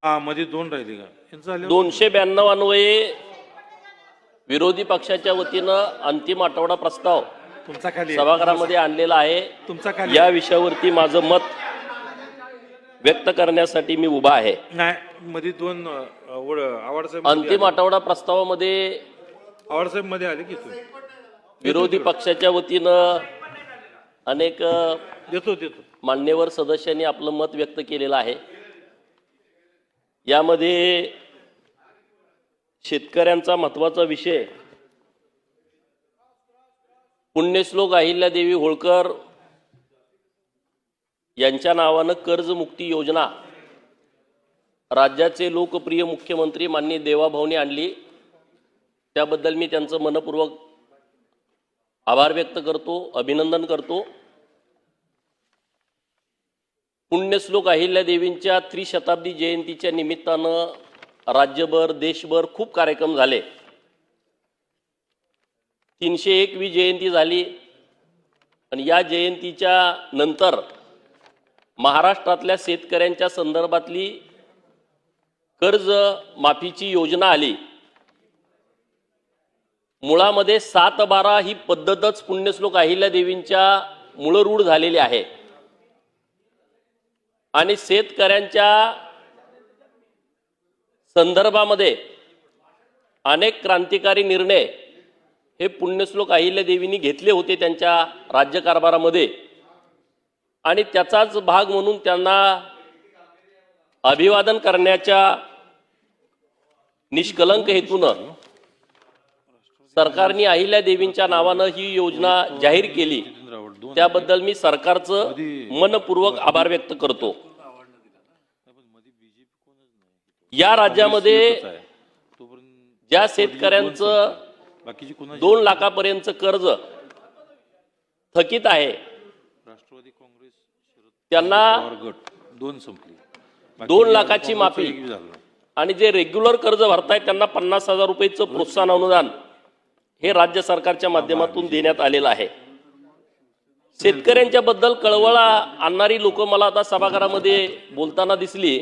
हा मध्ये दोन राहिले का यांचं आल्यावर 292 अन्वये विरोधी पक्षाच्या वतीनं अंतिम आठवडा प्रस्ताव तुमचा खाली आहे. सभागृहामध्ये आणलेला आहे। तुमचा खाली या विषयावरती माझं मत व्यक्त करण्यासाठी मी उभा आहे। नाही मध्ये दोन आवाड साहेब अंतिम आठवडा प्रस्तावामध्ये आवाड साहेब मध्ये आले की तुम्ही विरोधी पक्षाच्या वतीनं अनेक देतो मान्यवर सदस्यांनी आपलं मत व्यक्त केलेलं आहे। यामध्ये शेतकऱ्यांचा महत्त्वाचा विषय पुण्यश्लोक अहिल्यादेवी होळकर यांच्या नावानं कर्जमुक्ती योजना राज्याचे लोकप्रिय मुख्यमंत्री माननीय देवाभाऊंनी आणली। त्याबद्दल मी त्यांचं मनपूर्वक आभार व्यक्त करतो, अभिनंदन करतो। पुण्यश्लोक अहिल्यादेवींच्या त्रिशताब्दी जयंतीच्या निमित्तानं राज्यभर देशभर खूप कार्यक्रम झाले। 301वी जयंती झाली आणि या जयंतीच्या नंतर महाराष्ट्रातल्या शेतकऱ्यांच्या संदर्भातली कर्ज माफीची योजना आली। मुळामध्ये 7/12 ही पद्धतच पुण्यश्लोक अहिल्यादेवींच्या मूळरूढ झालेली आहे आणि शेतकऱ्यांच्या संदर्भामध्ये अनेक क्रांतिकारी निर्णय हे पुण्यश्लोक अहिल्यादेवींनी घेतले होते त्यांच्या राज्यकारभारामध्ये आणि त्याचाच भाग म्हणून त्यांना अभिवादन करण्याच्या निष्कलंक हेतूनं सरकारने अहिल्यादेवींच्या नावानं ही योजना जाहीर केली। त्याबद्दल मी सरकारचं मनपूर्वक आभार व्यक्त करतो। या राज्यामध्ये ज्या शेतकऱ्यांचं 2 लाखापर्यंत कर्ज थकीत आहे त्यांना 2 लाखाची माफी आणि जे रेग्युलर कर्ज भरतायत त्यांना 50,000 रुपयाचं प्रोत्साहन अनुदान हे राज्य सरकारच्या माध्यमातून देण्यात आलेलं आहे। शेतकऱ्यांच्या बद्दल कळवळा आणणारी लोक मला आता सभागृहामध्ये बोलताना दिसली।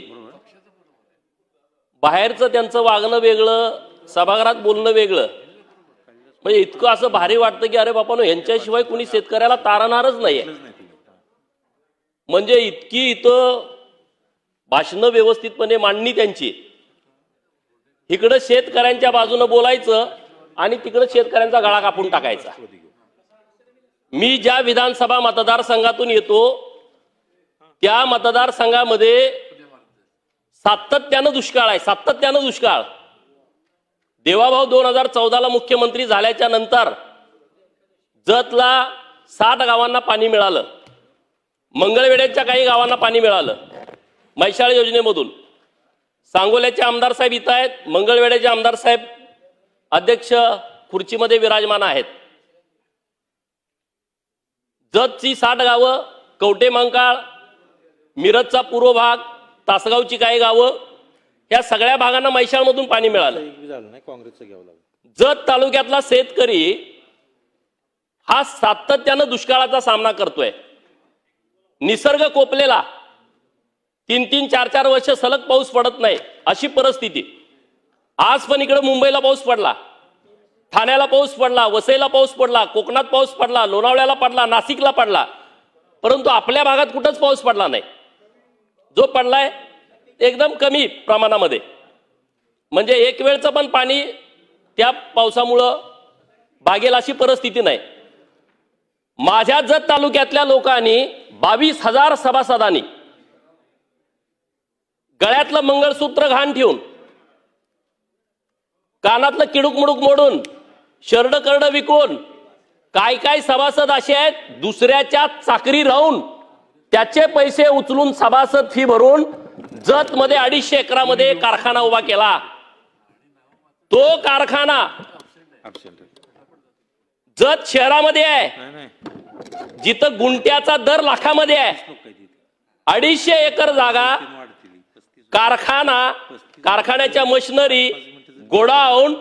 बाहेरचं त्यांचं वागणं वेगळं, सभागृहात बोलणं वेगळं। म्हणजे इतकं असं भारी वाटतं की अरे बापानो यांच्याशिवाय कुणी शेतकऱ्याला तारणारच नाहीये। म्हणजे इतकी इथं भाषणं व्यवस्थितपणे मांडणी त्यांची, इकडं शेतकऱ्यांच्या बाजूनं बोलायचं आणि तिकडं शेतकऱ्यांचा गळा कापून टाकायचा। मी ज्या विधानसभा मतदारसंघातून येतो त्या मतदारसंघामध्ये सातत्यानं दुष्काळ आहे, सातत्यानं दुष्काळ। देवाभाऊ 2014ला मुख्यमंत्री झाल्याच्या नंतर जतला 60 गावांना पाणी मिळालं, मंगळवेढ्याच्या काही गावांना पाणी मिळालं म्हैसाळ योजनेमधून। सांगोल्याचे आमदार साहेब इथं आहेत, मंगळवेढ्याचे आमदार साहेब अध्यक्ष खुर्चीमध्ये विराजमान आहेत। जतची 60 गावं, कवटे मंकाळ, मिरजचा पूर्व भाग, तासगावची काही गावं, या सगळ्या भागांना म्हैसाळमधून पाणी मिळालं। जत तालुक्यातला शेतकरी हा सातत्यानं दुष्काळाचा सामना करतोय। निसर्ग कोपलेला, 3-3, 4-4 वर्ष सलग पाऊस पडत नाही अशी परिस्थिती। आज पण इकडे मुंबईला पाऊस पडला, ठाण्याला पाऊस पडला, वसईला पाऊस पडला, कोकणात पाऊस पडला, लोणावळ्याला पडला, नाशिकला पडला, परंतु आपल्या भागात कुठंच पाऊस पडला नाही। जो पडलाय एकदम कमी प्रमाणामध्ये, म्हणजे एक वेळचं पण पाणी त्या पावसामुळं भागेल अशी परिस्थिती नाही। माझ्या जत तालुक्यातल्या लोकांनी 22,000 सभासदांनी गळ्यातलं मंगळसूत्र घाण ठेवून, कानातलं किडूक मुडूक मोडून, शरड करड विकून, काय काय सभासद असे आहेत दुसऱ्याच्या चाकरी राहून त्याचे पैसे उचलून सभासद फी भरून जत मध्ये 250 एकरामध्ये कारखाना उभा केला। तो कारखाना जत शहरामध्ये आहे, जिथं गुंट्याचा दर लाखामध्ये आहे। 250 एकर जागा, कारखान्याच्या मशिनरी, गोडाऊन,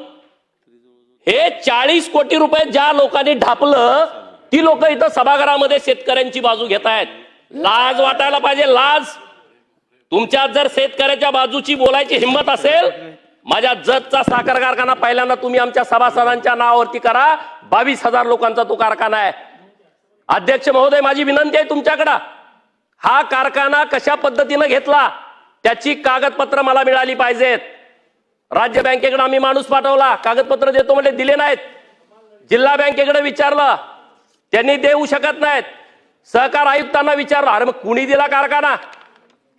हे 40 कोटी रुपये ज्या लोकांनी ढापलं ती लोक इथं सभागृहामध्ये शेतकऱ्यांची बाजू घेत आहेत। लाज वाटायला पाहिजे, लाज। तुमच्यात जर शेतकऱ्याच्या बाजूची बोलायची हिंमत असेल, माझ्या जतचा साखर कारखाना पहिल्यांदा तुम्ही आमच्या सभासदांच्या नावावरती करा. 22,000 लोकांचा तो कारखाना आहे. अध्यक्ष महोदय, माझी विनंती आहे तुमच्याकडं, हा कारखाना कशा पद्धतीनं घेतला त्याची कागदपत्र मला मिळाली पाहिजेत. राज्य बँकेकडे आम्ही माणूस पाठवला, कागदपत्र देतो म्हणजे दिले नाहीत. जिल्हा बँकेकडे विचारलं, त्यांनी देऊ शकत नाहीत. सहकार आयुक्तांना विचारलं, अरे मग कुणी दिला कारखाना?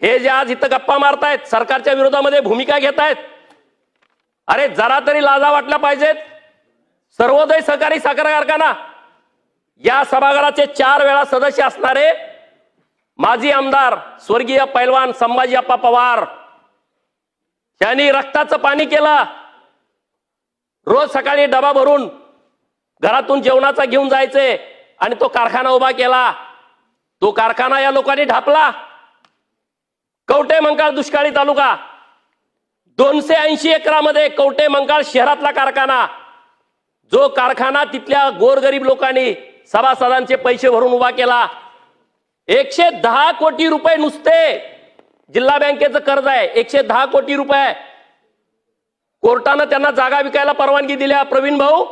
हे जे आज इथं गप्पा मारतायत, सरकारच्या विरोधामध्ये भूमिका घेतायत, अरे जरा तरी लाजा वाटल्या पाहिजेत. सर्वोदय सहकारी साखर कारखाना या सभागृहाचे 4 वेळा सदस्य असणारे माजी आमदार स्वर्गीय पैलवान संभाजी अप्पा पवार यांनी रक्ताचं पाणी केलं. रोज सकाळी डबा भरून घरातून जेवणाचा घेऊन जायचे आणि तो कारखाना उभा केला. तो कारखाना या लोकांनी ढापला. कवठे मंकाळ दुष्काळी तालुका, 280 एकरामध्ये कवठे मंकाळ शहरातला कारखाना, जो कारखाना तिथल्या गोरगरीब लोकांनी सभासदांचे पैसे भरून उभा केला. 110 कोटी रुपये नुसते जिल्हा बँकेचं कर्ज आहे. 110 कोटी रुपये कोर्टानं त्यांना जागा विकायला परवानगी दिल्या. प्रवीण भाऊ,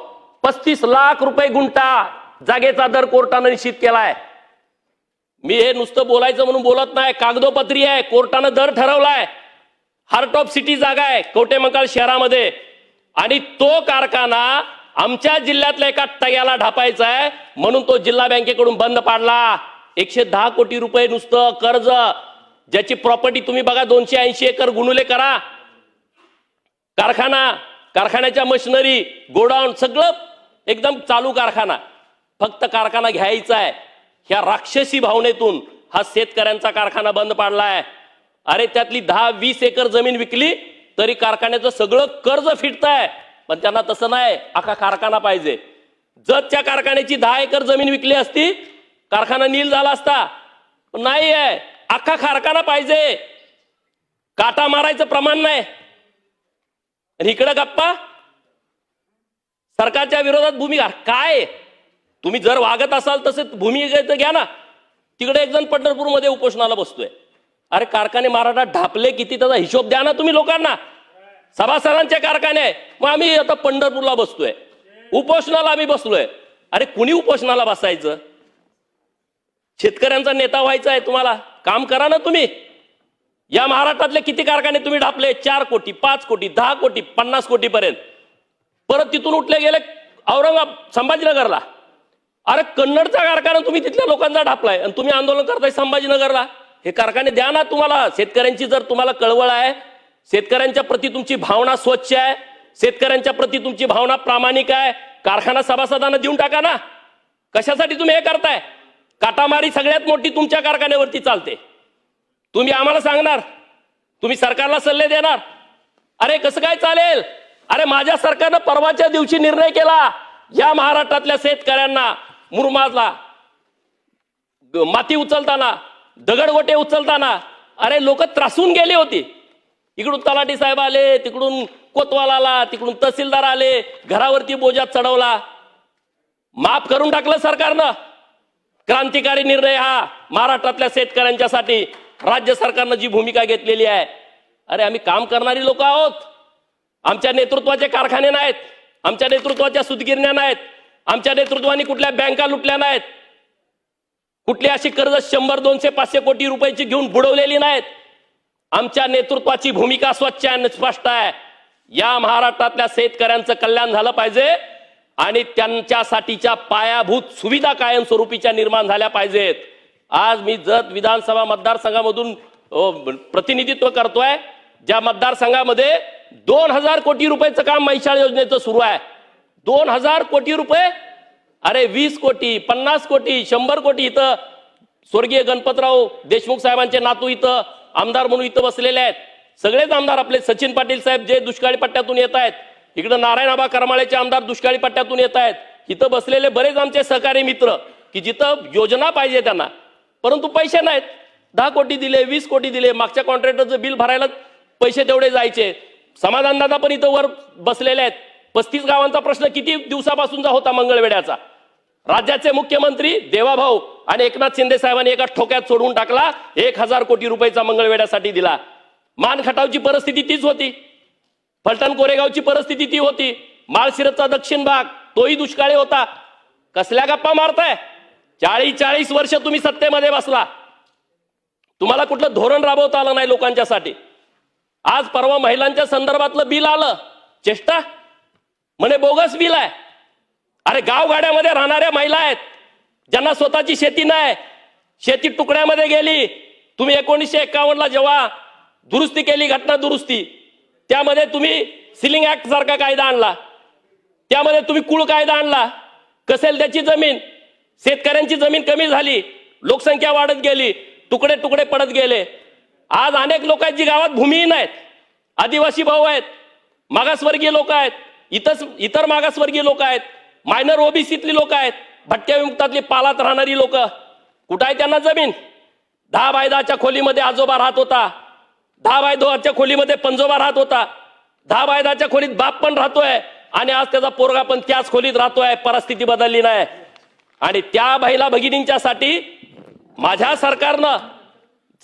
35 लाख रुपये गुंठा जागेचा दर कोर्टानं निश्चित केलाय. मी हे नुसतं बोलायचं म्हणून बोलत नाही, कागदोपत्री आहे. कोर्टानं दर ठरवलाय. हार्ट ऑफ सिटी जागा आहे कवठे मंकाळ शहरामध्ये, आणि तो कारखाना आमच्या जिल्ह्यातल्या एका टग्याला ढापायचा आहे म्हणून तो जिल्हा बँकेकडून बंद पाडला. 110 कोटी रुपये नुसतं कर्ज, ज्याची प्रॉपर्टी तुम्ही बघा 280 एकर गुणुले करा. कारखान्याच्या मशिनरी, गोडाऊन सगळं एकदम चालू कारखाना. फक्त कारखाना घ्यायचा आहे ह्या राक्षसी भावनेतून हा शेतकऱ्यांचा कारखाना बंद पाडलाय. अरे त्यातली 10-20 एकर जमीन विकली तरी कारखान्याचं सगळं कर्ज फिटतंय. पण त्यांना तसं नाही, अख्खा कारखाना पाहिजे. जतच्या कारखान्याची 10 एकर जमीन विकली असती, कारखाना नील झाला असता. पण नाही आहे, अख्खा कारखाना पाहिजे. काटा मारायचं प्रमाण नाही. आणि इकडे गप्पा सरकारच्या विरोधात भूमिका. काय तुम्ही जर वागत असाल तसं भूमिका घ्या ना. तिकडे एक जण पंढरपूरमध्ये उपोषणाला बसतोय. अरे कारखाने महाराष्ट्रात ढापले किती त्याचा हिशोब द्या ना तुम्ही लोकांना. सभासदांचे कारखाने, मग आम्ही आता पंढरपूरला बसतोय, उपोषणाला आम्ही बसलोय. अरे कुणी उपोषणाला बसायचं? शेतकऱ्यांचा नेता व्हायचा आहे तुम्हाला, काम करा ना तुम्ही. या महाराष्ट्रातले किती कारखाने तुम्ही ढापले? 4 कोटी, 5 कोटी, 10 कोटी, 50 कोटी पर्यंत. परत तिथून उठले गेले संभाजीनगरला. अरे कन्नडचा कारखाना तुम्ही तिथल्या लोकांचा ढापलाय आणि तुम्ही आंदोलन करताय संभाजीनगरला. हे कारखाने द्या ना तुम्हाला. शेतकऱ्यांची जर तुम्हाला कळवळ आहे, शेतकऱ्यांच्या प्रती तुमची भावना स्वच्छ आहे, शेतकऱ्यांच्या प्रती तुमची भावना प्रामाणिक आहे, कारखाना सभासदांना देऊन टाका ना. कशासाठी तुम्ही हे करताय? काटामारी सगळ्यात मोठी तुमच्या कारखान्यावरती चालते. तुम्ही आम्हाला सांगणार, तुम्ही सरकारला सल्ले देणार. अरे कसं काय चालेल? अरे माझ्या सरकारनं परवाच्या दिवशी निर्णय केला, या महाराष्ट्रातल्या शेतकऱ्यांना मुरमाजला, माती उचलताना, दगडगोटे उचलताना अरे लोक त्रासून गेले होते. इकडून तलाठी साहेब आले, तिकडून कोतवाल आला, तिकडून तहसीलदार आले, घरावरती बोजा चढवला. माफ करून टाकलं सरकारनं. क्रांतिकारी निर्णय हा महाराष्ट्रातल्या शेतकऱ्यांच्यासाठी राज्य सरकारनं जी भूमिका घेतलेली आहे. अरे आम्ही काम करणारी लोक आहोत. आमच्या नेतृत्वाचे कारखाने नाहीत, आमच्या नेतृत्वाच्या सुतगिरण्या नाहीत, आमच्या नेतृत्वाने कुठल्या बँका लुटल्या नाहीत, कुठली अशी कर्ज 100, 200, 500 कोटी रुपयाची घेऊन बुडवलेली नाहीत. आमच्या नेतृत्वाची भूमिका स्वच्छ आणि स्पष्ट आहे. या महाराष्ट्रातल्या शेतकऱ्यांचं कल्याण झालं पाहिजे आणि त्यांच्यासाठीच्या पायाभूत सुविधा कायमस्वरूपीच्या निर्माण झाल्या पाहिजेत. आज मी जत विधानसभा मतदारसंघामधून प्रतिनिधित्व करतोय, ज्या मतदारसंघामध्ये 2000 कोटी रुपयाचं काम म्हैसाळ योजनेचं सुरू आहे. 2000 कोटी रुपये. अरे 20 कोटी, 50 कोटी, 100 कोटी इथं स्वर्गीय गणपतराव देशमुख साहेबांचे नातू इथं आमदार म्हणून इथं बसलेले आहेत. सगळेच आमदार आपले सचिन पाटील साहेब जे दुष्काळी पट्ट्यातून येत आहेत, इकडे नारायण आबा करमाळेचे आमदार दुष्काळी पट्ट्यातून येत आहेत, इथं बसलेले बरेच आमचे सहकारी मित्र की जिथं योजना पाहिजे त्यांना, परंतु पैसे नाहीत. 10 कोटी दिले, 20 कोटी दिले, मागच्या कॉन्ट्रॅक्टरचं बिल भरायला पैसे तेवढे जायचे. समाधान दादा पण इथं वर बसलेले आहेत. 35 गावांचा प्रश्न किती दिवसापासूनचा होता मंगळवेड्याचा. राज्याचे मुख्यमंत्री देवाभाऊ आणि एकनाथ शिंदे साहेबांनी एका ठोक्यात सोडवून टाकला. 1000 कोटी रुपयाचा मंगळवेढ्यासाठी दिला. मान खटावची परिस्थिती तीच होती. फलटण कोरेगावची परिस्थिती ती होती. माळशिरसचा दक्षिण भाग तोही दुष्काळी होता. कसल्या गप्पा मारताय? 40 वर्ष तुम्ही सत्तेमध्ये बसला, तुम्हाला कुठलं धोरण राबवता आलं नाही लोकांच्यासाठी. आज परवा महिलांच्या संदर्भातलं बिल आलं, चेष्टा म्हणे बोगस बिल आहे. अरे गावगाड्यामध्ये राहणाऱ्या महिला आहेत ज्यांना स्वतःची शेती नाही, शेती तुकड्यामध्ये गेली. तुम्ही 1951ला जेव्हा दुरुस्ती केली, घटना दुरुस्ती, त्यामध्ये तुम्ही सिलिंग ऍक्ट सारखा कायदा आणला, त्यामध्ये तुम्ही कुळ कायदा आणला. कसेल त्याची जमीन, शेतकऱ्यांची जमीन कमी झाली, लोकसंख्या वाढत गेली, तुकडे तुकडे पडत गेले. आज अनेक लोक आहेत जी गावात भूमिहीन आहेत, आदिवासी भाऊ आहेत, मागासवर्गीय लोक आहेत, इतर मागासवर्गीय लोक आहेत, मायनर ओबीसीतली लोक आहेत, भटक्या विमुक्तातली पालात राहणारी लोक. कुठं आहे त्यांना जमीन? 10x10च्या खोलीमध्ये आजोबा राहत होता, 10x2च्या खोलीमध्ये पंजोबा राहत होता, 10x10च्या खोलीत बाप पण राहतोय आणि आज त्याचा पोरगा पण त्याच खोलीत राहतोय. परिस्थिती बदलली नाही. आणि त्या महिला भगिनींच्यासाठी माझ्या सरकारनं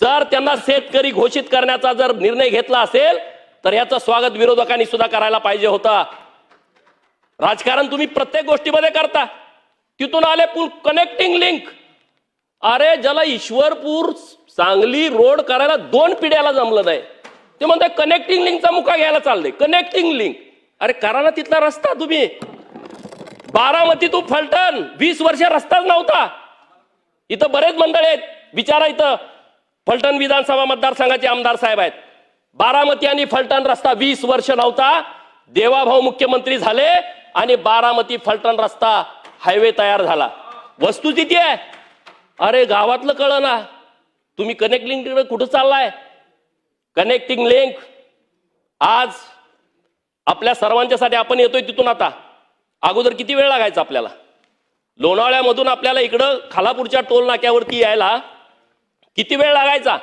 जर त्यांना शेतकरी घोषित करण्याचा जर निर्णय घेतला असेल तर याचं स्वागत विरोधकांनी सुद्धा करायला पाहिजे होतं. राजकारण तुम्ही प्रत्येक गोष्टीमध्ये करता. तिथून आले पूल कनेक्टिंग लिंक. अरे ज्याला ईश्वरपूर सांगली रोड करायला 2 पिढ्याला जमलं नाही, ते म्हणतात कनेक्टिंग लिंकचा मुका घ्यायला चाललंय. कनेक्टिंग लिंक, अरे करा ना तिथला रस्ता तुम्ही. बारामती तू फलटण 20 वर्ष रस्ताच नव्हता. इथं बरेच मंडळ आहेत, विचारा. इथं फलटण विधानसभा मतदारसंघाचे आमदार साहेब आहेत. बारामती आणि फलटण रस्ता 20 वर्ष नव्हता. देवाभाऊ मुख्यमंत्री झाले आणि बारामती फलटण रस्ता हायवे तयार झाला. वस्तुस्थिती आहे. अरे गावातलं कळलं ना, तुम्ही कनेक्टिंग लिंक कुठं चाललाय? कनेक्टिंग लिंक आज आपल्या सर्वांच्यासाठी आपण येतोय तिथून. आता अगोदर किती वेळ लागायचा आपल्याला? लोणावळ्यामधून आपल्याला इकडं खालापूरच्या टोल नाक्यावरती यायला किती वेळ लागायचा?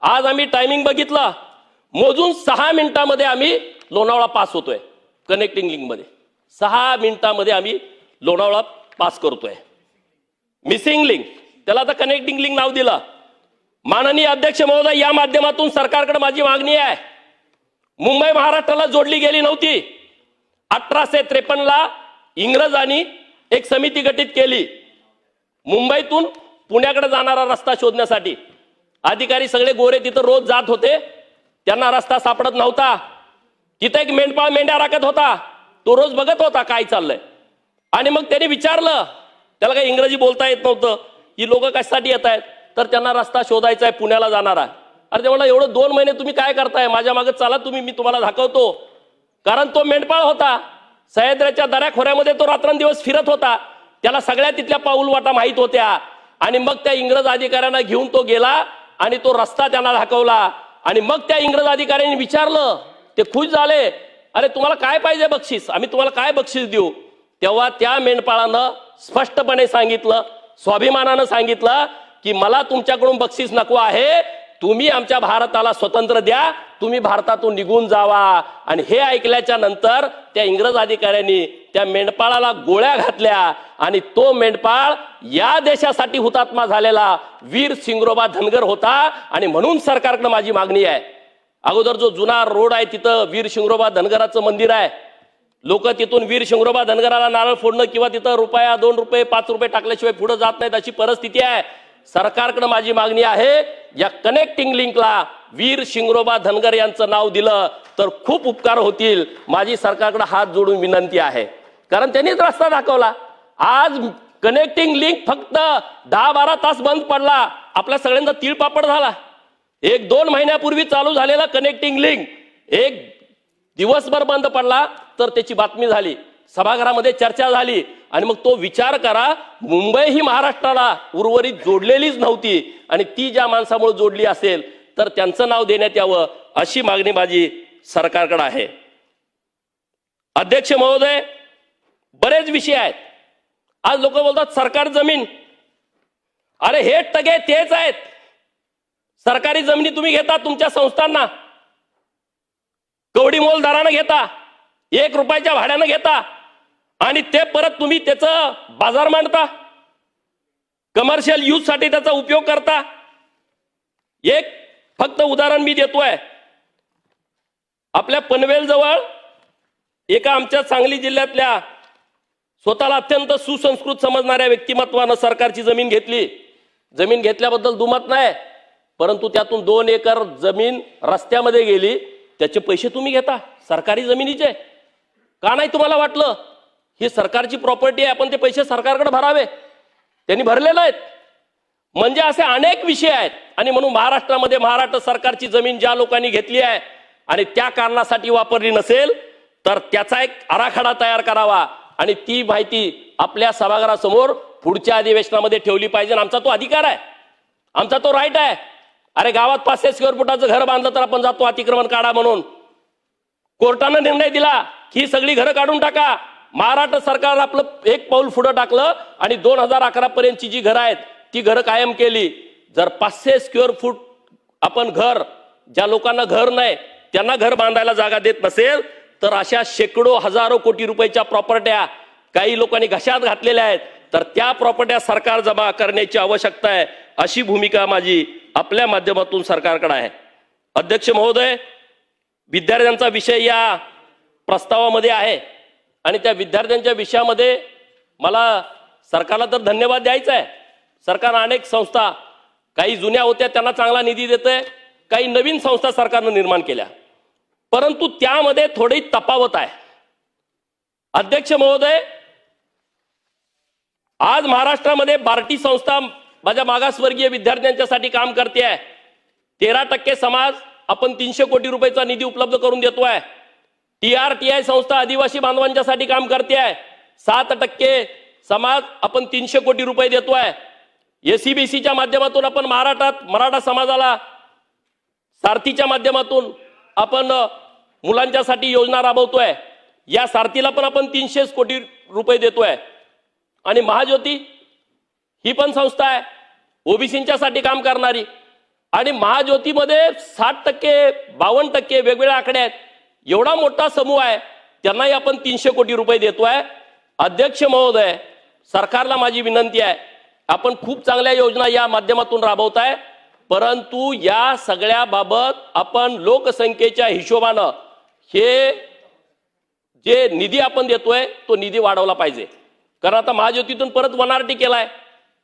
आज आम्ही टायमिंग बघितलं, मोजून 6 मिनिटांमध्ये आम्ही लोणावळा पास होतोय. कनेक्टिंग लिंक मध्ये 6 मिनिटांमध्ये आम्ही लोणावळा पास करतोय. मिसिंग लिंक, त्याला आता कनेक्टिंग लिंक नाव दिलं. माननीय अध्यक्ष महोदय, या माध्यमातून सरकारकडे माझी मागणी आहे. मुंबई महाराष्ट्राला जोडली गेली नव्हती. 1853ला इंग्रजांनी एक समिती गठीत केली मुंबईतून पुण्याकडे जाणारा रस्ता शोधण्यासाठी. अधिकारी सगळे गोरे तिथं रोज जात होते, त्यांना रस्ता सापडत नव्हता. तिथे एक मेंढपाळ मेंढ्या राखत होता, तो रोज बघत होता काय चाललंय. आणि मग त्याने विचारलं, त्याला काही इंग्रजी बोलता येत नव्हतं, ही लोक कशासाठी येत आहेत? तर त्यांना रस्ता शोधायचा आहे पुण्याला जाणारा. अरे ते म्हणलं, एवढं 2 महिने तुम्ही काय करताय? माझ्या मागे चला तुम्ही, मी तुम्हाला दाखवतो. कारण तो मेंढपाळ होता, सह्याद्रीच्या दऱ्याखोऱ्यामध्ये तो रात्रंदिवस फिरत होता, त्याला सगळ्या तिथल्या पाऊलवाटा माहीत होत्या. आणि मग त्या इंग्रज अधिकाऱ्यांना घेऊन तो गेला आणि तो रस्ता त्यांना दाखवला. आणि मग त्या इंग्रज अधिकाऱ्यांनी विचारलं, ते खुश झाले, अरे तुम्हाला काय पाहिजे बक्षीस? आम्ही तुम्हाला काय बक्षीस देऊ? तेव्हा त्या मेंढपाळानं स्पष्टपणे सांगितलं, स्वाभिमानानं सांगितलं की मला तुमच्याकडून बक्षीस नको आहे, तुम्ही आमच्या भारताला स्वतंत्र द्या, तुम्ही भारतातून निघून जावा. आणि हे ऐकल्याच्या नंतर त्या इंग्रज अधिकाऱ्यांनी त्या मेंढपाळाला गोळ्या घातल्या आणि तो मेंढपाळ या देशासाठी हुतात्मा झालेला वीर शिंगरोबा धनगर होता. आणि म्हणून सरकारकडे माझी मागणी आहे, अगोदर जो जुना रोड आहे तिथं वीर शिंगरोबा धनगराचं मंदिर आहे, लोक तिथून वीर शिंगरोबा धनगराला नारळ फोडणं किंवा तिथं रुपया 2 रुपये 5 रुपये टाकल्याशिवाय पुढे जात नाहीत, अशी परिस्थिती आहे. सरकारकडे माझी मागणी आहे, या कनेक्टिंग लिंकला वीर शिंगरोबा धनगर यांचं नाव दिलं तर खूप उपकार होतील. माझी सरकारकडे हात जोडून विनंती आहे, कारण त्यांनीच रस्ता दाखवला. आज कनेक्टिंग लिंक फक्त 10-12 तास बंद पडला, आपल्या सगळ्यांचा तीळपापड झाला. 1-2 महिन्यापूर्वी चालू झालेला कनेक्टिंग लिंक 1 दिवसभर बंद पडला तर त्याची बातमी झाली, सभागृहामध्ये चर्चा झाली. आणि मग तो विचार करा, मुंबई ही महाराष्ट्राला उर्वरित जोडलेलीच नव्हती आणि ती ज्या माणसामुळे जोडली असेल तर त्यांचं नाव देण्यात यावं, अशी मागणी माझी सरकारकडे आहे. अध्यक्ष महोदय, बरेच विषय आहेत. आज लोक बोलतात सरकार जमीन, अरे हे टगे तेच आहेत. सरकारी जमिनी तुम्ही घेता तुमच्या संस्थांना, कवडी मोल दरानं घेता, 1 रुपयाच्या भाड्यानं घेता आणि ते परत तुम्ही त्याचा बाजार मांडता, कमर्शियल यूज साठी त्याचा उपयोग करता. एक फक्त उदाहरण मी देतोय. आपल्या पनवेल जवळ एका आमच्या सांगली जिल्ह्यातल्या स्वतःला अत्यंत सुसंस्कृत समजणाऱ्या व्यक्तिमत्वानं सरकारची जमीन घेतली. जमीन घेतल्याबद्दल दुमत नाही, परंतु त्यातून 2 एकर जमीन रस्त्यामध्ये गेली. त्याचे पैसे तुम्ही घेता सरकारी जमिनीचे. का नाही तुम्हाला वाटलं ही सरकारची प्रॉपर्टी आहे, आपण ते पैसे सरकारकडे भरावे? त्यांनी भरलेले आहेत. म्हणजे असे अनेक विषय आहेत. आणि म्हणून महाराष्ट्रामध्ये महाराष्ट्र सरकारची जमीन ज्या लोकांनी घेतली आहे आणि त्या कारणासाठी वापरली नसेल तर त्याचा एक आराखडा तयार करावा आणि ती माहिती आपल्या सभागृहासमोर पुढच्या अधिवेशनामध्ये ठेवली पाहिजे. आमचा तो अधिकार आहे, आमचा तो राईट आहे. अरे गावात 500 स्क्वेअर फुटाचं घर बांधलं तर आपण जातो अतिक्रमण काढा म्हणून. कोर्टानं निर्णय दिला की ही सगळी घरं काढून टाका. महाराष्ट्र सरकार आपलं एक पाऊल पुढे टाकलं आणि 2011 पर्यंतची जी घरं आहेत ती घरं कायम केली. जर 500 स्क्वेअर फूट आपण घर, ज्या लोकांना घर नाही त्यांना घर बांधायला जागा देत नसेल तर अशा शेकडो हजारो कोटी रुपयाच्या प्रॉपर्ट्या काही लोकांनी घशात घातलेल्या आहेत, तर त्या प्रॉपर्ट्या सरकार जमा करण्याची आवश्यकता आहे. अशी भूमिका माझी आपल्या माध्यमातून सरकारकडे आहे. अध्यक्ष महोदय, विद्यार्थ्यांचा विषय या प्रस्तावामध्ये आहे आणि त्या विद्यार्थ्यांच्या विषयामध्ये मला सरकारला तर धन्यवाद द्यायचा आहे. सरकार अनेक संस्था, काही जुन्या होत्या त्यांना चांगला निधी देते, काही नवीन संस्था सरकारनं निर्माण केल्या, परंतु त्यामध्ये थोडी तफावत आहे. अध्यक्ष महोदय, आज महाराष्ट्रामध्ये बार्टी संस्था माझ्या मागासवर्गीय विद्यार्थ्यांच्यासाठी काम करते आहे. 13% समाज आपण 300 कोटी रुपयाचा निधी उपलब्ध करून देतोय. TRTI संस्था आदिवासी बांधवांच्यासाठी काम करते आहे. 7% समाज आपण 300 कोटी रुपये देतोय. SCBCच्या माध्यमातून आपण महाराष्ट्रात मराठा समाजाला सारथीच्या माध्यमातून आपण मुलांच्यासाठी योजना राबवतोय. या सारथीला पण आपण 300 कोटी रुपये देतोय. आणि महाज्योती ही पण संस्था आहे ओबीसींच्या साठी काम करणारी, आणि महाज्योतीमध्ये 60%, 52% वेगवेगळे आकडे आहेत. एवढा मोठा समूह आहे, त्यांनाही आपण 300 कोटी रुपये देतोय. अध्यक्ष महोदय, सरकारला माझी विनंती आहे, आपण खूप चांगल्या योजना या माध्यमातून राबवताय, परंतु या सगळ्या बाबत आपण लोकसंख्येच्या हिशोबानं हे जे निधी आपण देतोय तो निधी वाढवला पाहिजे. कारण आता महाज्योतीतून परत वनआरटी केलाय,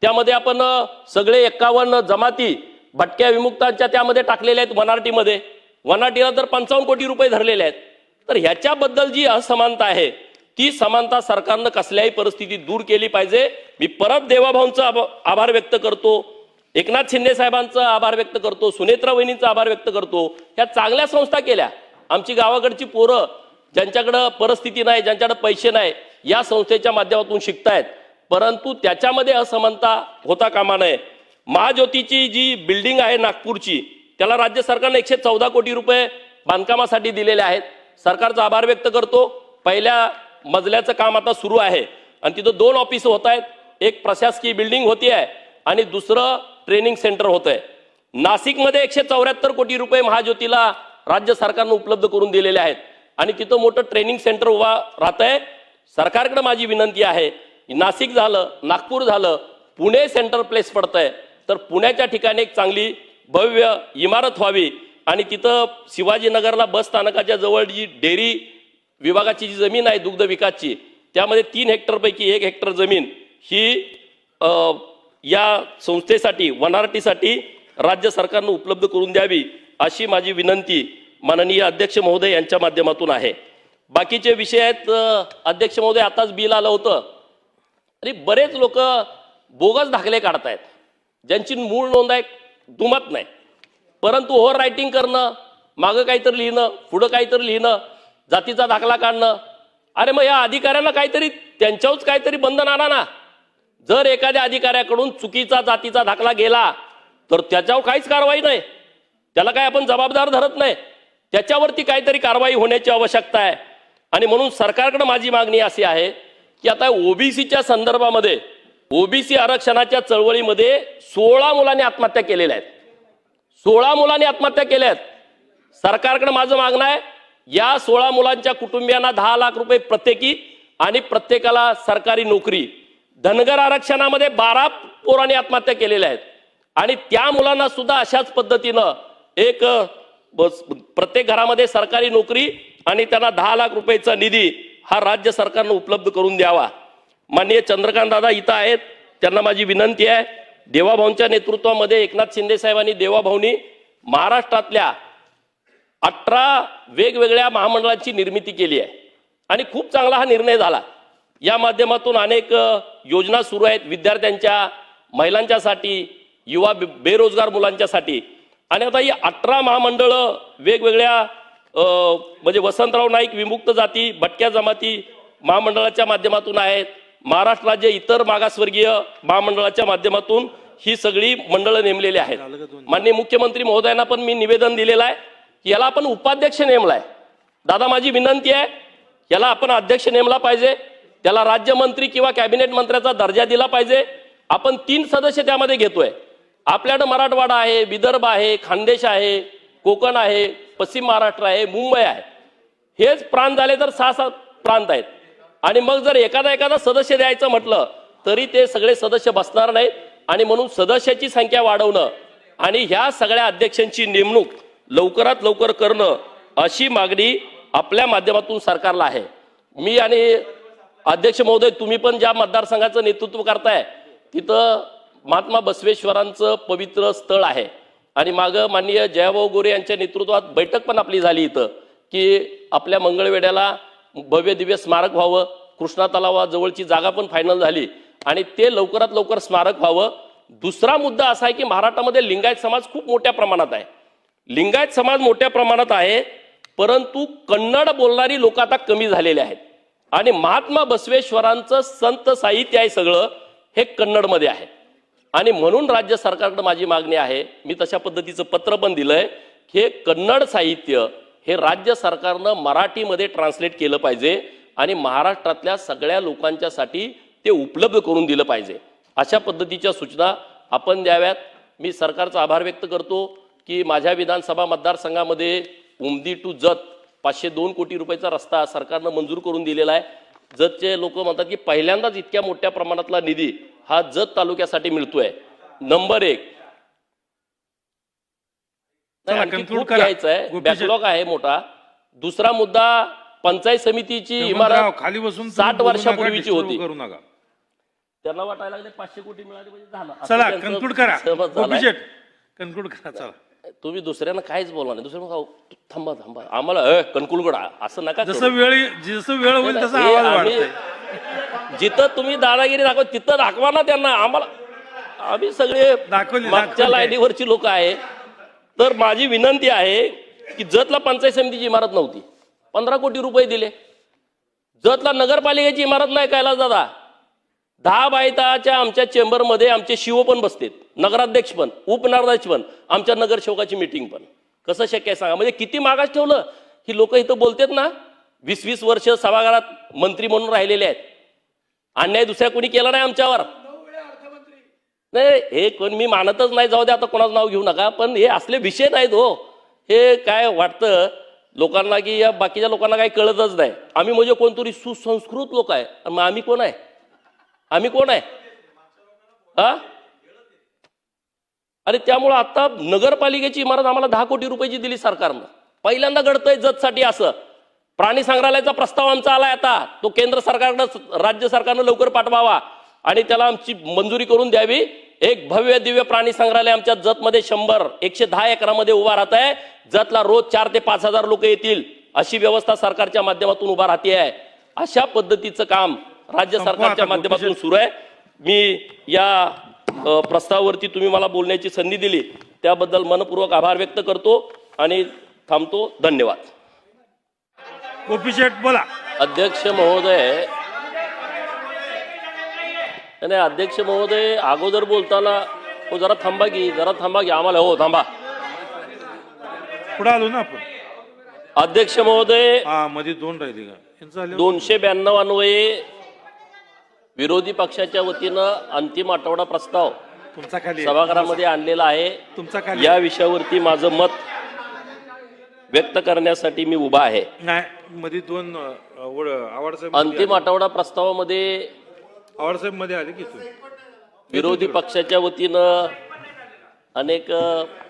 त्यामध्ये आपण सगळे 51 जमाती भटक्या विमुक्तांच्या त्यामध्ये टाकलेल्या आहेत वनआरटीमध्ये. वनआरटीला तर 55 कोटी रुपये धरलेले आहेत. तर ह्याच्याबद्दल जी असमानता आहे ती समानता सरकारनं कसल्याही परिस्थितीत दूर केली पाहिजे. मी परत देवाभाऊंचा आभार व्यक्त करतो, एकनाथ शिंदे साहेबांचा आभार व्यक्त करतो, सुनेत्रा वहिनींचा आभार व्यक्त करतो. ह्या चांगल्या संस्था केल्या. आमची गावाकडची पोरं ज्यांच्याकडे परिस्थिती नाही, ज्यांच्याकडे पैसे नाही, या संस्थेच्या माध्यमातून शिकतायत, परंतु त्याच्यामध्ये असमानता होता कामा नये. महाज्योतीची जी बिल्डिंग आहे नागपूरची, त्याला राज्य सरकारने 114 कोटी रुपये बांधकामासाठी दिलेले आहेत. सरकारचा आभार व्यक्त करतो. पहिल्या मजल्याचं काम आता सुरू आहे आणि तिथं 2 ऑफिस होत आहेत. एक प्रशासकीय बिल्डिंग होती आहे आणि दुसरं ट्रेनिंग सेंटर होत आहे. नाशिकमध्ये 174 कोटी रुपये महाज्योतीला राज्य सरकारनं उपलब्ध करून दिलेले आहेत आणि तिथं मोठं ट्रेनिंग सेंटर उभा राहत आहे. सरकारकडे माझी विनंती आहे, नाशिक झालं, नागपूर झालं, पुणे सेंटर प्लेस पडतंय, तर पुण्याच्या ठिकाणी एक चांगली भव्य इमारत व्हावी आणि तिथं शिवाजीनगरला बस स्थानकाच्या जवळ जी डेअरी विभागाची जी जमीन आहे दुग्ध विकासची, त्यामध्ये 3 हेक्टरपैकी 1 हेक्टर जमीन ही या संस्थेसाठी वनआरटीसाठी राज्य सरकारनं उपलब्ध करून द्यावी, अशी माझी विनंती माननीय अध्यक्ष महोदय यांच्या माध्यमातून आहे. बाकीचे विषय आहेत. अध्यक्ष महोदय, आताच बिल आलं होतं आणि बरेच लोक बोगस दाखले काढतायत ज्यांची मूळ नोंद आहे दुमत नाही, परंतु ओव्हर रायटिंग करणं, मागं काहीतरी लिहिणं, पुढं काहीतरी लिहिणं, जातीचा दाखला काढणं. अरे मग या अधिकाऱ्यांना काहीतरी त्यांच्यावरच काहीतरी बंधन आणा ना. जर एखाद्या अधिकाऱ्याकडून चुकीचा जातीचा दाखला गेला तर त्याच्यावर काहीच कारवाई नाही, त्याला काय आपण जबाबदार धरत नाही, त्याच्यावरती काहीतरी कारवाई होण्याची आवश्यकता आहे. आणि म्हणून सरकारकडे माझी मागणी अशी आहे की आता ओबीसीच्या संदर्भामध्ये, ओबीसी आरक्षणाच्या चळवळीमध्ये 16 मुलांनी आत्महत्या केलेल्या आहेत. 16 मुलांनी आत्महत्या केल्या आहेत. सरकारकडे माझं मागणं आहे, या 16 मुलांच्या कुटुंबियांना 10 लाख रुपये प्रत्येकी आणि प्रत्येकाला सरकारी नोकरी. धनगर आरक्षणामध्ये 12 पोरांनी आत्महत्या केलेल्या आहेत आणि त्या मुलांना सुद्धा अशाच पद्धतीनं एक प्रत्येक घरामध्ये सरकारी नोकरी आणि त्यांना 10 लाख रुपयाचा निधी हा राज्य सरकारनं उपलब्ध करून द्यावा. माननीय चंद्रकांत दादा इथं आहेत, त्यांना माझी विनंती आहे, देवाभाऊंच्या नेतृत्वामध्ये एकनाथ शिंदे साहेबांनी देवाभाऊंनी महाराष्ट्रातल्या 18 वेगवेगळ्या महामंडळांची निर्मिती केली आहे आणि खूप चांगला हा निर्णय झाला. या माध्यमातून अनेक योजना सुरू आहेत विद्यार्थ्यांच्या, महिलांच्यासाठी, युवा बेरोजगार मुलांच्यासाठी. आणि आता ही 18 महामंडळं वेगवेगळ्या म्हणजे वसंतराव नाईक विमुक्त जाती भटक्या जमाती महामंडळाच्या माध्यमातून आहेत. महाराष्ट्र राज्य इतर मागासवर्गीय महामंडळाच्या माध्यमातून ही सगळी मंडळं नेमलेली आहेत. माननीय मुख्यमंत्री महोदयांना पण मी निवेदन दिलेलं आहे की याला आपण उपाध्यक्ष नेमलाय. दादा माझी विनंती आहे, याला आपण अध्यक्ष नेमला पाहिजे, त्याला राज्यमंत्री किंवा कॅबिनेट मंत्र्याचा दर्जा दिला पाहिजे. आपण 3 सदस्य त्यामध्ये घेतोय. आपल्याकडे मराठवाडा आहे, विदर्भ आहे, खानदेश आहे, कोकण आहे, पश्चिम महाराष्ट्र आहे, मुंबई आहे. हेच प्रांत झाले तर 6 प्रांत आहेत आणि मग जर एखादा सदस्य द्यायचं म्हटलं तरी ते सगळे सदस्य बसणार नाहीत. आणि म्हणून सदस्याची संख्या वाढवणं आणि ह्या सगळ्या अध्यक्षांची नेमणूक लवकरात लवकर करणं अशी मागणी आपल्या माध्यमातून सरकारला आहे. मी आणि अध्यक्ष महोदय तुम्ही पण ज्या मतदारसंघाचं नेतृत्व करताय तिथं महात्मा बसवेश्वरांचं पवित्र स्थळ आहे आणि मागं माननीय जयभाऊ गोरे यांच्या नेतृत्वात बैठक पण आपली झाली इथं की आपल्या मंगळवेढ्याला भव्य दिव्य स्मारक व्हावं. कृष्णा तलावाजवळची जागा पण फायनल झाली आणि ते लवकरात लवकर स्मारक व्हावं. दुसरा मुद्दा असा आहे की महाराष्ट्रामध्ये लिंगायत समाज खूप मोठ्या प्रमाणात आहे. लिंगायत समाज मोठ्या प्रमाणात आहे, परंतु कन्नड बोलणारी लोक आता कमी झालेले आहेत आणि महात्मा बसवेश्वरांचं संत साहित्य आहे सगळं हे कन्नडमध्ये आहे. आणि म्हणून राज्य सरकारकडे माझी मागणी आहे, मी तशा पद्धतीचं पत्र पण दिलंय की हे कन्नड साहित्य हे राज्य सरकारनं मराठीमध्ये ट्रान्सलेट केलं पाहिजे आणि महाराष्ट्रातल्या सगळ्या लोकांच्यासाठी ते उपलब्ध करून दिलं पाहिजे. अशा पद्धतीच्या सूचना आपण द्याव्यात. मी सरकारचा आभार व्यक्त करतो की माझ्या विधानसभा मतदारसंघामध्ये उमदी टू जत 502 कोटी रुपयाचा रस्ता सरकारनं मंजूर करून दिलेला आहे. जतचे लोक म्हणतात की पहिल्यांदाच इतक्या मोठ्या प्रमाणातला निधी हा जत तालुक्यासाठी मिळतोय. नंबर 1 खूप घ्यायचं आहे, बॅकलॉग आहे मोठा. दुसरा मुद्दा पंचायत समितीची इमारत खाली बसून 60 वर्षापूर्वीची होती. त्यांना वाटायला लागले 500 कोटी मिळाले म्हणजे झालं. चला कन्क्लूड करा, कन्क्लूड करा. चला तुम्ही दुसऱ्यांना काहीच बोलणार नाही. दुसऱ्यांना थांबा थांबा आम्हाला कन्क्लूड करा असं नका. जसं वेळ होईल तसा आवाज वाढतोय. जिथं तुम्ही दादागिरी दाखवा तिथं दाखवा ना त्यांना. आम्हाला आम्ही सगळे मागच्या लाईनीवरची लोक आहे. तर माझी विनंती आहे की जतला पंचायत समितीची इमारत नव्हती, 15 कोटी रुपये दिले. जतला नगरपालिकेची इमारत नाही कैलास दादा. 10 बायताच्या आमच्या चेंबरमध्ये आमचे शिव पण बसतेत, नगराध्यक्ष पण, उपनगराध्यक्ष पण, आमच्या नगरसेवकाची मीटिंग पण. कसं शक्य आहे सांगा? म्हणजे किती मागास ठेवलं. ही लोक इथं बोलतात ना 20-20 वर्ष सभागृहात मंत्री म्हणून राहिलेले आहेत. अन्याय दुसऱ्या कोणी केला नाही आमच्यावर. नाही हे कोण मी मानतच नाही, जाऊ दे आता कोणाचं नाव घेऊ नका. पण हे असले विषय नाहीत हो. हे काय वाटतं लोकांना की या बाकीच्या लोकांना काही कळतच नाही. आम्ही म्हणजे कोणतरी सुसंस्कृत लोक आहे. मग आम्ही कोण आहे? आम्ही कोण आहे हा? अरे त्यामुळं आता नगरपालिकेची इमारत आम्हाला 10 कोटी रुपयाची दिली सरकारनं. पहिल्यांदा घडतंय जतसाठी असं. प्राणी संग्रहालयाचा प्रस्ताव आमचा आलाय आता, तो केंद्र सरकारनं राज्य सरकारनं लवकर पाठवावा आणि त्याला आमची मंजुरी करून द्यावी. एक भव्य दिव्य प्राणी संग्रहालय आमच्या जतमध्ये 110 एकरामध्ये उभा राहत आहे. जतला रोज 4 ते 5 हजार लोक येतील अशी व्यवस्था सरकारच्या माध्यमातून उभा राहते आहे. अशा पद्धतीचं काम राज्य सरकारच्या माध्यमातून सुरू आहे. मी या प्रस्तावावरती तुम्ही मला बोलण्याची संधी दिली त्याबद्दल मनपूर्वक आभार व्यक्त करतो आणि थांबतो. धन्यवाद. गोपी शेठ बोला. अध्यक्ष महोदय, नाही अध्यक्ष महोदय अगोदर बोलताना हो जरा थांबा की आम्हाला हो थांबा. पुढे आलो ना आपण. अध्यक्ष महोदय मध्ये 2 राहिले का? 292 अन्वये विरोधी पक्षाच्या वतीनं अंतिम आठवडा प्रस्ताव तुमचा खाली सभागृहामध्ये आणलेला आहे. तुमचा खाली या विषयावरती माझं मत व्यक्त करण्यासाठी मी उभा आहे. नाही मध्ये दोन आवाडसाहेब अंतिम आठवडा प्रस्तावामध्ये आवाडसाहेब मध्ये आले की तुम्ही विरोधी पक्षाच्या वतीनं अनेक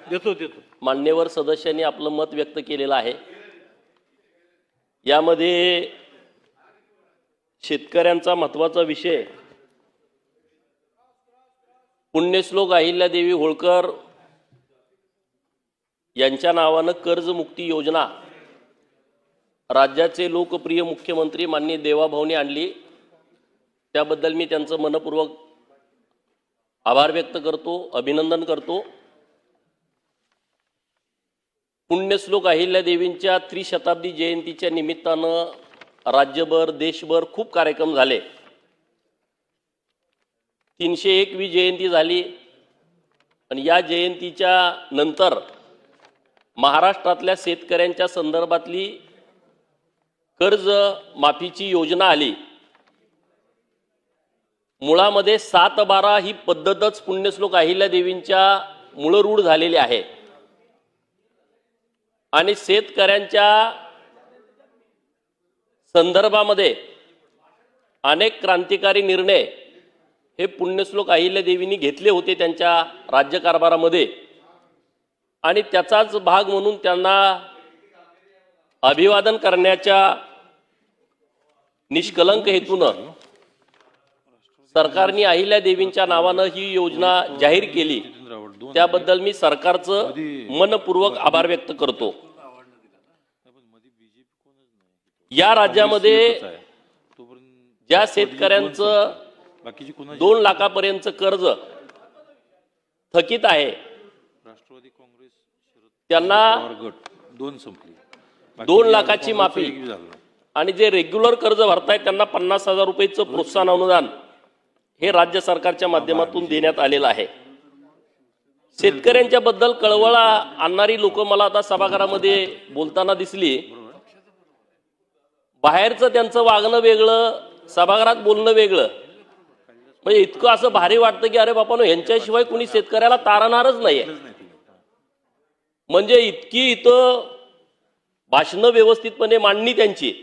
देतो मान्यवर सदस्यांनी आपलं मत व्यक्त केलेलं आहे. यामध्ये शेतकऱ्यांचा महत्त्वाचा विषय पुण्यश्लोक अहिल्यादेवी होळकर यांच्या नावानं कर्जमुक्ती योजना राज्याचे लोकप्रिय मुख्यमंत्री माननीय देवाभाऊनी आणली. त्याबद्दल मी त्यांचं मनपूर्वक आभार व्यक्त करतो, अभिनंदन करतो. पुण्यश्लोक अहिल्यादेवींच्या त्रिशताब्दी जयंतीच्या निमित्तानं राज्यभर देशभर खूप कार्यक्रम झाले. 301वी जयंती झाली आणि या जयंतीच्या नंतर महाराष्ट्रातल्या शेतकऱ्यांच्या संदर्भातली कर्ज माफीची योजना आली. मुळामध्ये 7/12 ही पद्धतच पुण्यश्लोक अहिल्यादेवींच्या मूळरूढ झालेली आहे आणि शेतकऱ्यांच्या संदर्भामध्ये अनेक क्रांतिकारी निर्णय हे पुण्यश्लोक अहिल्यादेवींनी घेतले होते त्यांच्या राज्यकारभारामध्ये आणि त्याचाच भाग म्हणून त्यांना अभिवादन करण्याच्या निष्कलंक हेतूनं सरकारने अहिल्यादेवींच्या नावानं ही योजना जाहीर केली. त्याबद्दल मी सरकारचं मनपूर्वक आभार व्यक्त करतो. या राज्यामध्ये ज्या शेतकऱ्यांचं 2 लाखापर्यंत कर्ज थकीत आहे राष्ट्रवादी काँग्रेस त्यांना 2 लाखाची माफी आणि जे रेग्युलर कर्ज भरतायत त्यांना 50,000 रुपयाचं प्रोत्साहन अनुदान हे राज्य सरकारच्या माध्यमातून देण्यात आलेलं आहे. शेतकऱ्यांच्या बद्दल कळवळा आणणारी लोक मला आता सभागृहामध्ये बोलताना दिसली. बाहेरचं त्यांचं वागणं वेगळं, सभागृहात बोलणं वेगळं. म्हणजे इतकं असं भारी वाटतं की अरे बापानो यांच्याशिवाय कुणी शेतकऱ्याला तारणारच नाहीये. म्हणजे इतकी इथं भाषणं व्यवस्थितपणे मांडणी त्यांची.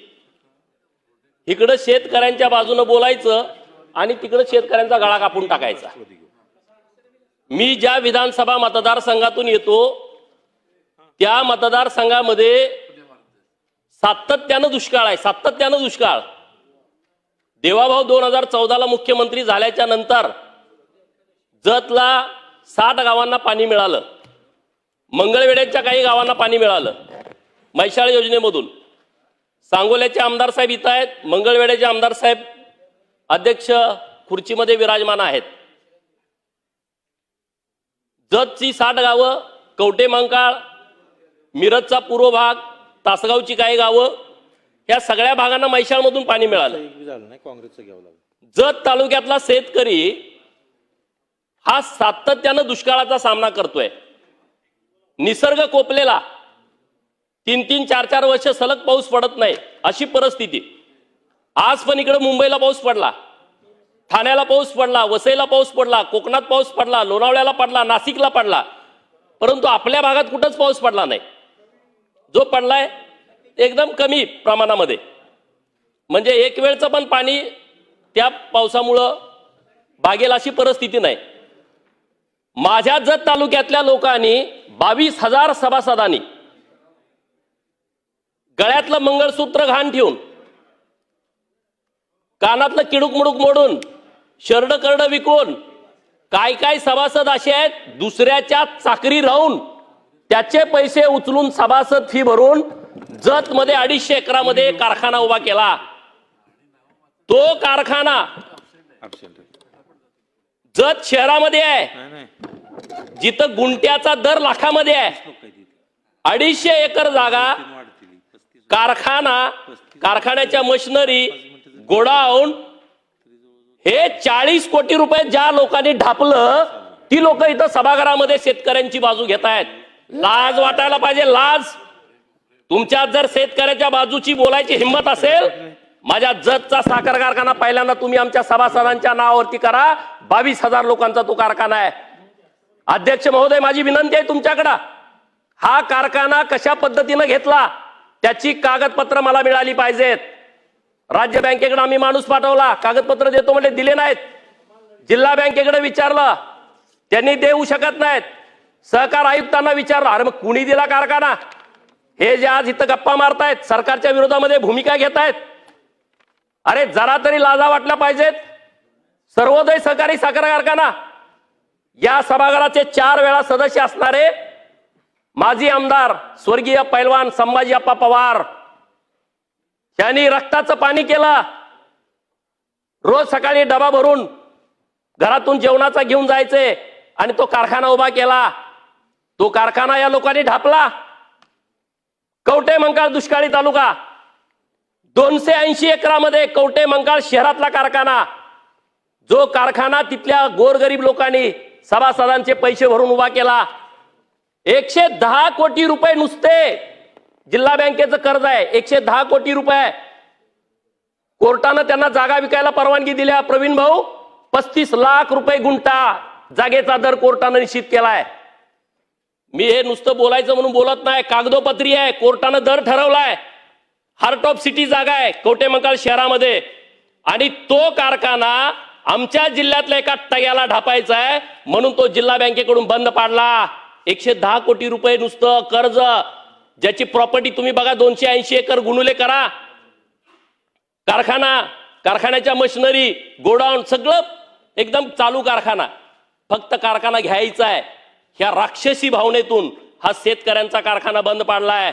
इकडं शेतकऱ्यांच्या बाजूनं बोलायचं आणि तिकडं शेतकऱ्यांचा गळा कापून टाकायचा. मी ज्या विधानसभा मतदारसंघातून येतो त्या मतदारसंघामध्ये सातत्यानं दुष्काळ आहे, सातत्यानं दुष्काळ. देवाभाऊ 2014ला मुख्यमंत्री झाल्याच्या नंतर जतला 60 गावांना पाणी मिळालं, मंगळवेढ्याच्या काही गावांना पाणी मिळालं म्हैसाळ योजनेमधून. सांगोल्याचे आमदार साहेब इथं आहेत, मंगळवेढ्याचे आमदार साहेब अध्यक्ष खुर्चीमध्ये विराजमान आहेत. जतची 60 गावं, कवटे मंकाळ, मिरजचा पूर्व भाग, तासगावची काही गावं, या सगळ्या भागांना म्हैसाळमधून पाणी मिळालं. जत तालुक्यातला शेतकरी हा सातत्यानं दुष्काळाचा सामना करतोय. निसर्ग कोपलेला, 3-3, 4-4 वर्ष सलग पाऊस पडत नाही अशी परिस्थिती. आज पण इकडे मुंबईला पाऊस पडला, ठाण्याला पाऊस पडला, वसईला पाऊस पडला, कोकणात पाऊस पडला, लोणावळ्याला पडला, नाशिकला पडला, परंतु आपल्या भागात कुठंच पाऊस पडला नाही. जो पडलाय एकदम कमी प्रमाणामध्ये. म्हणजे एक वेळचं पण पाणी त्या पावसामुळं भागेल अशी परिस्थिती नाही. माझ्या जत तालुक्यातल्या लोकांनी 22,000 सभासदांनी गळ्यातलं मंगळसूत्र घाण ठेवून, कानातलं किडूक मुडूक मोडून, शरड करड विकून, काय काय सभासद असे आहेत दुसऱ्याच्या चाकरी राहून त्याचे पैसे उचलून सभासद फी भरून जत मध्ये 250 एकरामध्ये कारखाना उभा केला. तो कारखाना जत शहरामध्ये आहे, जिथं गुंट्याचा दर लाखामध्ये आहे. 250 एकर जागा, कारखान्याच्या मशिनरी, गोडाऊन, हे 40 कोटी रुपये ज्या लोकांनी ढापलं ती लोक इथं सभागृहामध्ये शेतकऱ्यांची बाजू घेत आहेत. लाज वाटायला पाहिजे, लाज. तुमच्यात जर शेतकऱ्याच्या बाजूची बोलायची हिंमत असेल, माझ्या जतचा साखर कारखाना पहिल्यांदा तुम्ही आमच्या सभासदांच्या नावावरती करा. 22,000 लोकांचा तो कारखाना आहे. अध्यक्ष महोदय, माझी विनंती आहे तुमच्याकडं, हा कारखाना कशा पद्धतीनं घेतला त्याची कागदपत्र मला मिळाली पाहिजेत. राज्य बँकेकडे आम्ही माणूस पाठवला, कागदपत्र देतो म्हणजे दिले नाहीत. जिल्हा बँकेकडे विचारलं, त्यांनी देऊ शकत नाहीत. सहकार आयुक्तांना विचारलं, अरे मग कुणी दिला कारखाना? हे जे आज इथं गप्पा मारतायत, सरकारच्या विरोधामध्ये भूमिका घेतायत, अरे जरा तरी लाजा वाटल्या पाहिजेत. सर्वोदय सहकारी साखर कारखाना या सभागृहाचे 4 वेळा सदस्य असणारे माजी आमदार स्वर्गीय पैलवान संभाजी अप्पा पवार यांनी रक्ताचं पाणी केलं. रोज सकाळी डबा भरून घरातून जेवणाचा घेऊन जायचे आणि तो कारखाना उभा केला. तो कारखाना या लोकांनी ढापला. कवठे मंकाळ दुष्काळी तालुका, 280 एकरामध्ये कवठे मंकाळ शहरातला कारखाना, जो कारखाना तिथल्या गोरगरीब लोकांनी सभासदांचे पैसे भरून उभा केला. 110 कोटी रुपये नुसते जिल्हा बँकेचं कर्ज आहे, 110 कोटी रुपये. कोर्टानं त्यांना जागा विकायला परवानगी दिल्या. प्रवीण भाऊ, 35 लाख रुपये गुंठा जागेचा दर कोर्टानं निश्चित केलाय. मी हे नुसतं बोलायचं म्हणून बोलत नाही, कागदोपत्री आहे. कोर्टानं दर ठरवलाय. हार्ट ऑफ सिटी जागा आहे कवठे मंकाळ शहरामध्ये, आणि तो कारखाना आमच्या जिल्ह्यातल्या एका टग्याला ढापायचा आहे म्हणून तो जिल्हा बँकेकडून बंद पाडला. 110 कोटी रुपये नुसतं कर्ज, ज्याची प्रॉपर्टी तुम्ही बघा 280 एकर गुणुले करा. कारखान्याच्या मशिनरी, गोडाऊन सगळं एकदम चालू कारखाना. फक्त कारखाना घ्यायचा आहे ह्या राक्षसी भावनेतून हा शेतकऱ्यांचा कारखाना बंद पाडलाय.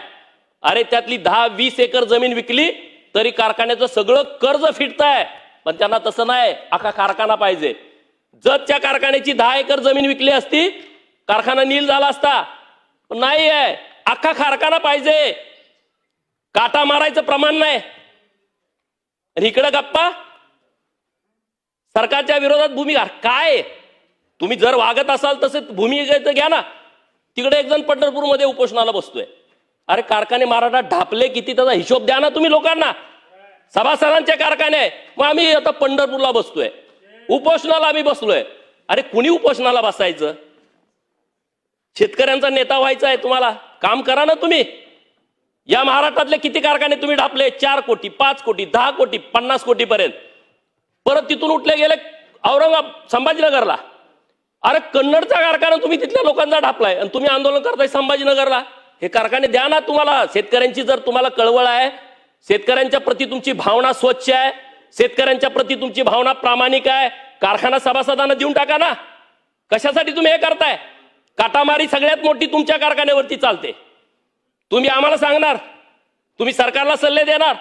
अरे त्यातली 10-20 एकर जमीन विकली तरी कारखान्याचं सगळं कर्ज फिटतंय. पण त्यांना तसं नाही, अख्खा कारखाना पाहिजे. जतच्या कारखान्याची 10 एकर जमीन विकली असती, कारखाना नील झाला असता. पण नाही आहे, अख्खा कारखाना पाहिजे. काटा मारायचं प्रमाण नाही. आणि इकडे गप्पा सरकारच्या विरोधात भूमिका. काय तुम्ही जर वागत असाल तसे भूमिका घ्या ना. तिकडे एक जण पंढरपूरमध्ये उपोषणाला बसतोय. अरे कारखाने महाराष्ट्रात ढापले किती त्याचा हिशोब द्या ना तुम्ही लोकांना. सभासदांचे कारखाने, मग आम्ही आता पंढरपूरला बसतोय, उपोषणाला आम्ही बसलोय. अरे कुणी उपोषणाला बसायचं? शेतकऱ्यांचा नेता व्हायचा आहे तुम्हाला, काम करा ना तुम्ही. या महाराष्ट्रातले किती कारखाने तुम्ही ढापले? 4 कोटी, 5 कोटी, 10 कोटी, 50 कोटी पर्यंत. परत तिथून उठले गेले औरंगाबाद, संभाजीनगरला. अरे कन्नडचा कारखाना तुम्ही तिथल्या लोकांचा ढापलाय आणि तुम्ही आंदोलन करताय संभाजीनगरला. हे कारखाने द्या ना तुम्हाला. शेतकऱ्यांची जर तुम्हाला कळवळ आहे, शेतकऱ्यांच्या प्रती तुमची भावना स्वच्छ आहे, शेतकऱ्यांच्या प्रती तुमची भावना प्रामाणिक आहे, कारखाना सभासदांना देऊन टाका ना. कशासाठी तुम्ही हे करताय? काटामारी सगळ्यात मोठी तुमच्या कारखान्यावरती चालते. तुम्ही आम्हाला सांगणार, तुम्ही सरकारला सल्ले देणार.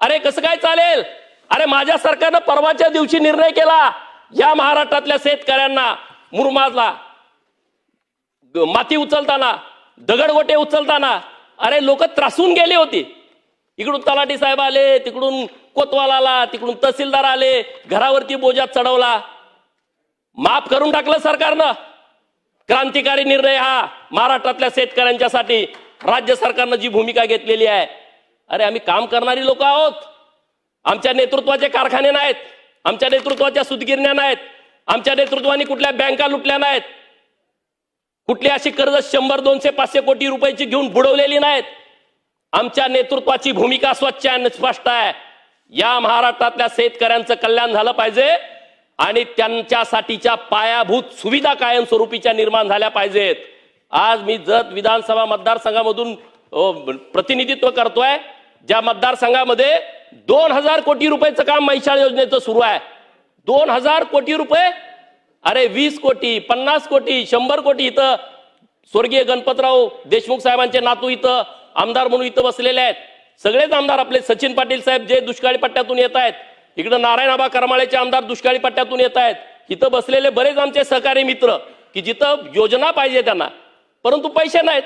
अरे कसं काय चालेल? अरे माझ्या सरकारनं परवाच्या दिवशी निर्णय केला, या महाराष्ट्रातल्या शेतकऱ्यांना मुरमाजला, माती उचलताना, दगडगोटे उचलताना अरे लोक त्रासून गेले होते. इकडून तलाठी साहेब आले, तिकडून कोतवाल आला, तिकडून तहसीलदार आले, घरावरती बोजा चढवला. माफ करून टाकलं सरकारनं. क्रांतिकारी निर्णय हा महाराष्ट्रातल्या शेतकऱ्यांच्यासाठी राज्य सरकारनं जी भूमिका घेतलेली आहे. अरे आम्ही काम करणारी लोक आहोत. आमच्या नेतृत्वाचे कारखाने नाहीत, आमच्या नेतृत्वाच्या सुतगिरण्या नाहीत, आमच्या नेतृत्वाने कुठल्या बँका लुटल्या नाहीत, कुठली अशी कर्ज 100, 200, 500 कोटी रुपयाची घेऊन बुडवलेली नाहीत. आमच्या नेतृत्वाची भूमिका स्वच्छ आणि स्पष्ट आहे. या महाराष्ट्रातल्या शेतकऱ्यांचं कल्याण झालं पाहिजे आणि त्यांच्यासाठीच्या पायाभूत सुविधा कायमस्वरूपीच्या निर्माण झाल्या पाहिजेत. आज मी जत विधानसभा मतदारसंघामधून प्रतिनिधित्व करतोय, ज्या मतदारसंघामध्ये 2000 कोटी रुपयाचं काम म्हैसाळ योजनेचं सुरू आहे. 2000 कोटी रुपये. अरे 20 कोटी, 50 कोटी, 100 कोटी इथं स्वर्गीय गणपतराव देशमुख साहेबांचे नातू इथं आमदार म्हणून इथं बसलेले आहेत. सगळेच आमदार आपले सचिन पाटील साहेब जे दुष्काळी पट्ट्यातून येत आहेत, इकडं नारायणआबा करमाळेचे आमदार दुष्काळी पट्ट्यातून येत आहेत, इथं बसलेले बरेच आमचे सहकारी मित्र की जिथं योजना पाहिजे त्यांना, परंतु पैसे नाहीत.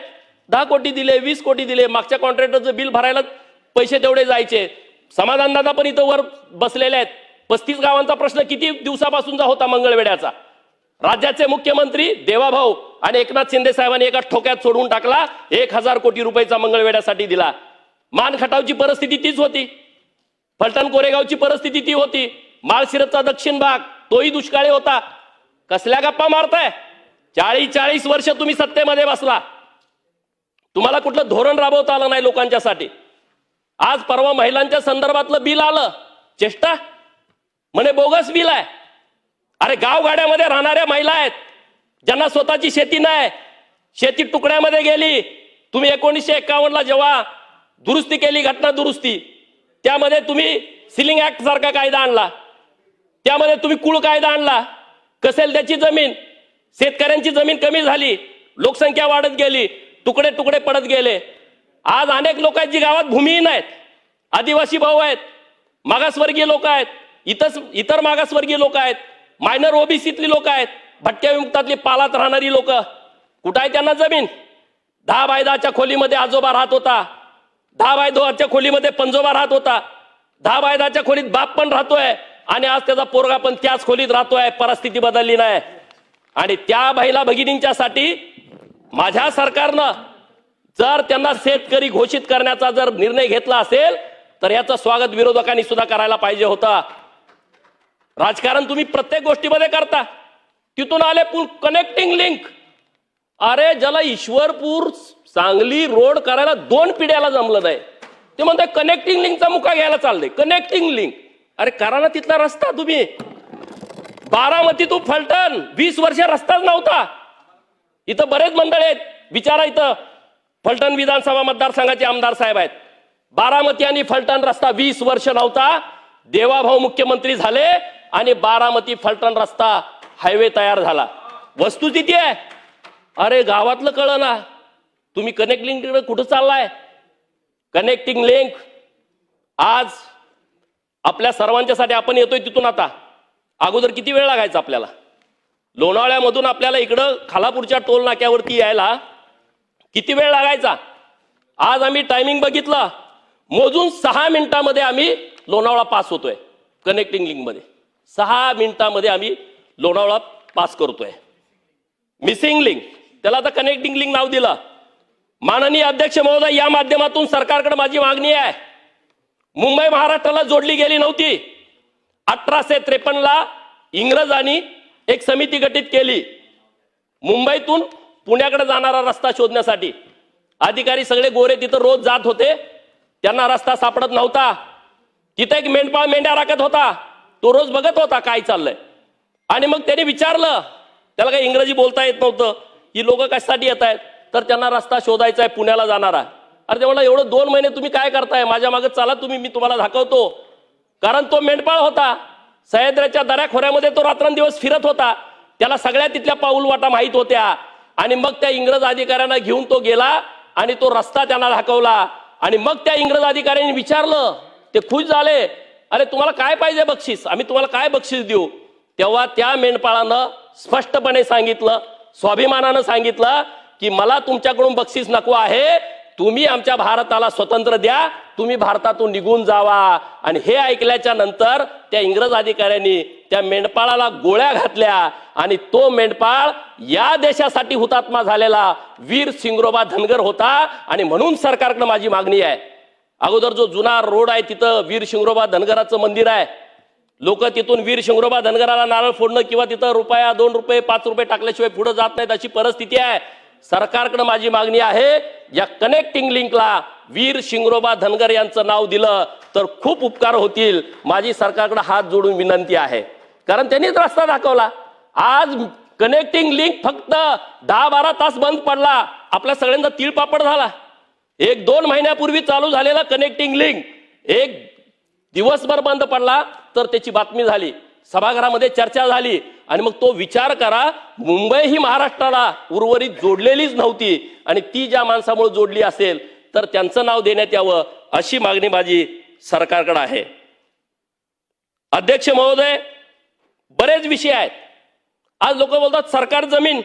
10 कोटी दिले, 20 कोटी दिले, मागच्या कॉन्ट्रॅक्टरचं बिल भरायला पैसे तेवढे जायचे. समाधान दादा पण इथं वर बसलेले आहेत. 35 गावांचा प्रश्न किती दिवसापासूनचा होता मंगळवेढ्याचा. राज्याचे मुख्यमंत्री देवाभाऊ आणि एकनाथ शिंदे साहेबांनी एका ठोक्यात सोडून टाकला. 1000 कोटी रुपयाचा मंगळवेढ्यासाठी दिला. मान खटावची परिस्थिती तीच होती, फलटण कोरेगावची परिस्थिती ती होती, माळशिरसचा दक्षिण भाग तोही दुष्काळी होता. कसल्या गप्पा मारताय? 40 वर्ष तुम्ही सत्तेमध्ये बसला. तुम्हाला कुठलं धोरण राबवता आलं नाही लोकांच्यासाठी. आज परवा महिलांच्या संदर्भातलं बिल आलं, चेष्टा, म्हणे बोगस बिल आहे. अरे गावगाड्यामध्ये राहणाऱ्या महिला आहेत, ज्यांना स्वतःची शेती नाही, शेती तुकड्यामध्ये गेली. तुम्ही 1951ला जेव्हा दुरुस्ती केली, घटना दुरुस्ती, त्यामध्ये तुम्ही सिलिंग ऍक्ट सारखा कायदा आणला, त्यामध्ये तुम्ही कुळ कायदा आणला. कसेल त्याची जमीन, शेतकऱ्यांची जमीन कमी झाली, लोकसंख्या वाढत गेली, तुकडे तुकडे पडत गेले. आज अनेक लोक आहेत जी गावात भूमिहीन आहेत, आदिवासी भाऊ आहेत, मागासवर्गीय लोक आहेत, इतर मागासवर्गीय लोक आहेत, मायनर ओबीसीतली लोक आहेत, भटक्या विमुक्तातली पालात राहणारी लोक. कुठं आहे त्यांना जमीन? 10x10च्या खोलीमध्ये आजोबा राहत होता, 10x2च्या खोलीमध्ये पंजोबा राहत होता, 10x10च्या खोलीत बाप पण राहतोय आणि आज त्याचा पोरगा पण त्याच खोलीत राहतोय. परिस्थिती बदलली नाही. आणि त्या महिला भगिनींच्यासाठी माझ्या सरकारनं जर त्यांना शेतकरी घोषित करण्याचा जर निर्णय घेतला असेल तर याचं स्वागत विरोधकांनी सुद्धा करायला पाहिजे होतं. राजकारण तुम्ही प्रत्येक गोष्टीमध्ये करता. तिथून आले पूल कनेक्टिंग लिंक. अरे ज्याला ईश्वरपूर सांगली रोड करायला 2 पिढ्याला जमलं नाही, ते म्हणते कनेक्टिंग लिंकचा मुका घ्यायला चाललंय. कनेक्टिंग लिंक, अरे करा ना तिथला रस्ता. तुम्ही बारामती तू फलटण 20 वर्ष रस्ताच नव्हता. इथं बरेच मंडळ आहेत, विचारा, इथं फलटण विधानसभा मतदारसंघाचे आमदार साहेब आहेत. बारामती आणि फलटण रस्ता 20 वर्ष नव्हता. देवाभाऊ मुख्यमंत्री झाले आणि बारामती फलटण रस्ता हायवे तयार झाला. वस्तुस्थिती आहे. अरे गावातलं कळलं ना, तुम्ही कनेक्टिंग लिंक कुठं चाललाय? कनेक्टिंग लिंक आज आपल्या सर्वांच्यासाठी आपण येतोय तिथून. आता अगोदर किती वेळ लागायचा आपल्याला? लोणावळ्यामधून आपल्याला इकडं खालापूरच्या टोल नाक्यावरती यायला किती वेळ लागायचा? आज आम्ही टायमिंग बघितलं, मोजून 6 मिनिटांमध्ये आम्ही लोणावळा पास होतोय. कनेक्टिंग लिंक मध्ये 6 मिनिटांमध्ये आम्ही लोणावळा पास करतोय. मिसिंग लिंक, त्याला आता कनेक्टिंग लिंक नाव दिलं. माननीय अध्यक्ष महोदय, या माध्यमातून सरकारकडे माझी मागणी आहे. मुंबई महाराष्ट्राला जोडली गेली नव्हती. 1853ला इंग्रजांनी एक समिती गठीत केली मुंबईतून पुण्याकडे जाणारा रस्ता शोधण्यासाठी. अधिकारी सगळे गोरे तिथं रोज जात होते, त्यांना रस्ता सापडत नव्हता. तिथे एक मेंढपाळ मेंढ्या राखत होता, तो रोज बघत होता काय चाललंय. आणि मग त्याने विचारलं, त्याला काही इंग्रजी बोलता येत नव्हतं, ही लोक कशासाठी येत आहेत, तर त्यांना रस्ता शोधायचा आहे पुण्याला जाणारा. अरे ते म्हणलं, एवढं 2 महिने तुम्ही काय करताय, माझ्या मागे चला तुम्ही, मी तुम्हाला दाखवतो. कारण तो मेंढपाळ होता, सह्याद्रीच्या दऱ्याखोऱ्यामध्ये तो रात्रंदिवस फिरत होता, त्याला सगळ्या तिथल्या पाऊलवाटा माहित होत्या. आणि मग त्या इंग्रज अधिकाऱ्यांना घेऊन तो गेला आणि तो रस्ता त्यांना दाखवला. आणि मग त्या इंग्रज अधिकाऱ्यांनी विचारलं, ते खुश झाले, अरे तुम्हाला काय पाहिजे बक्षीस, आम्ही तुम्हाला काय बक्षीस देऊ. तेव्हा त्या मेंढपाळानं स्पष्टपणे सांगितलं, स्वाभिमानानं सांगितलं की मला तुमच्याकडून बक्षीस नको आहे, तुम्ही आमच्या भारताला स्वतंत्र द्या, तुम्ही भारतातून निघून जावा. आणि हे ऐकल्याच्या नंतर त्या इंग्रज अधिकाऱ्यांनी त्या मेंढपाळाला गोळ्या घातल्या आणि तो मेंढपाळ या देशासाठी हुतात्मा झालेला वीर शिंगरोबा धनगर होता. आणि म्हणून सरकारकडे माझी मागणी आहे, अगोदर जो जुना रोड आहे तिथं वीर शिंगरोबा धनगराचं मंदिर आहे, लोक तिथून वीर शिंगरोबा धनगराला नारळ फोडणं किंवा तिथं रुपया 2 रुपये 5 रुपये टाकल्याशिवाय पुढे जात नाहीत, अशी परिस्थिती आहे. सरकारकडे माझी मागणी आहे, या कनेक्टिंग लिंकला वीर शिंगरोबा धनगर यांचं नाव दिलं तर खूप उपकार होतील. माझी सरकारकडे हात जोडून विनंती आहे, कारण त्यांनीच रस्ता दाखवला. आज कनेक्टिंग लिंक फक्त 10-12 तास बंद पडला, आपल्या सगळ्यांचा तिळपापड झाला. 1-2 महिन्यापूर्वी चालू झालेला कनेक्टिंग लिंक 1 दिवसभर बंद पडला, तर त्याची बातमी झाली, सभागृहामध्ये चर्चा झाली. आणि मग तो विचार करा, मुंबई ही महाराष्ट्राला उर्वरित जोडलेलीच नव्हती आणि ती ज्या माणसामुळे जोडली असेल तर त्यांचं नाव देण्यात यावं, अशी मागणी माझी सरकारकडे आहे. अध्यक्ष महोदय, बरेच विषय आहेत. आज लोक बोलतात सरकार जमीन,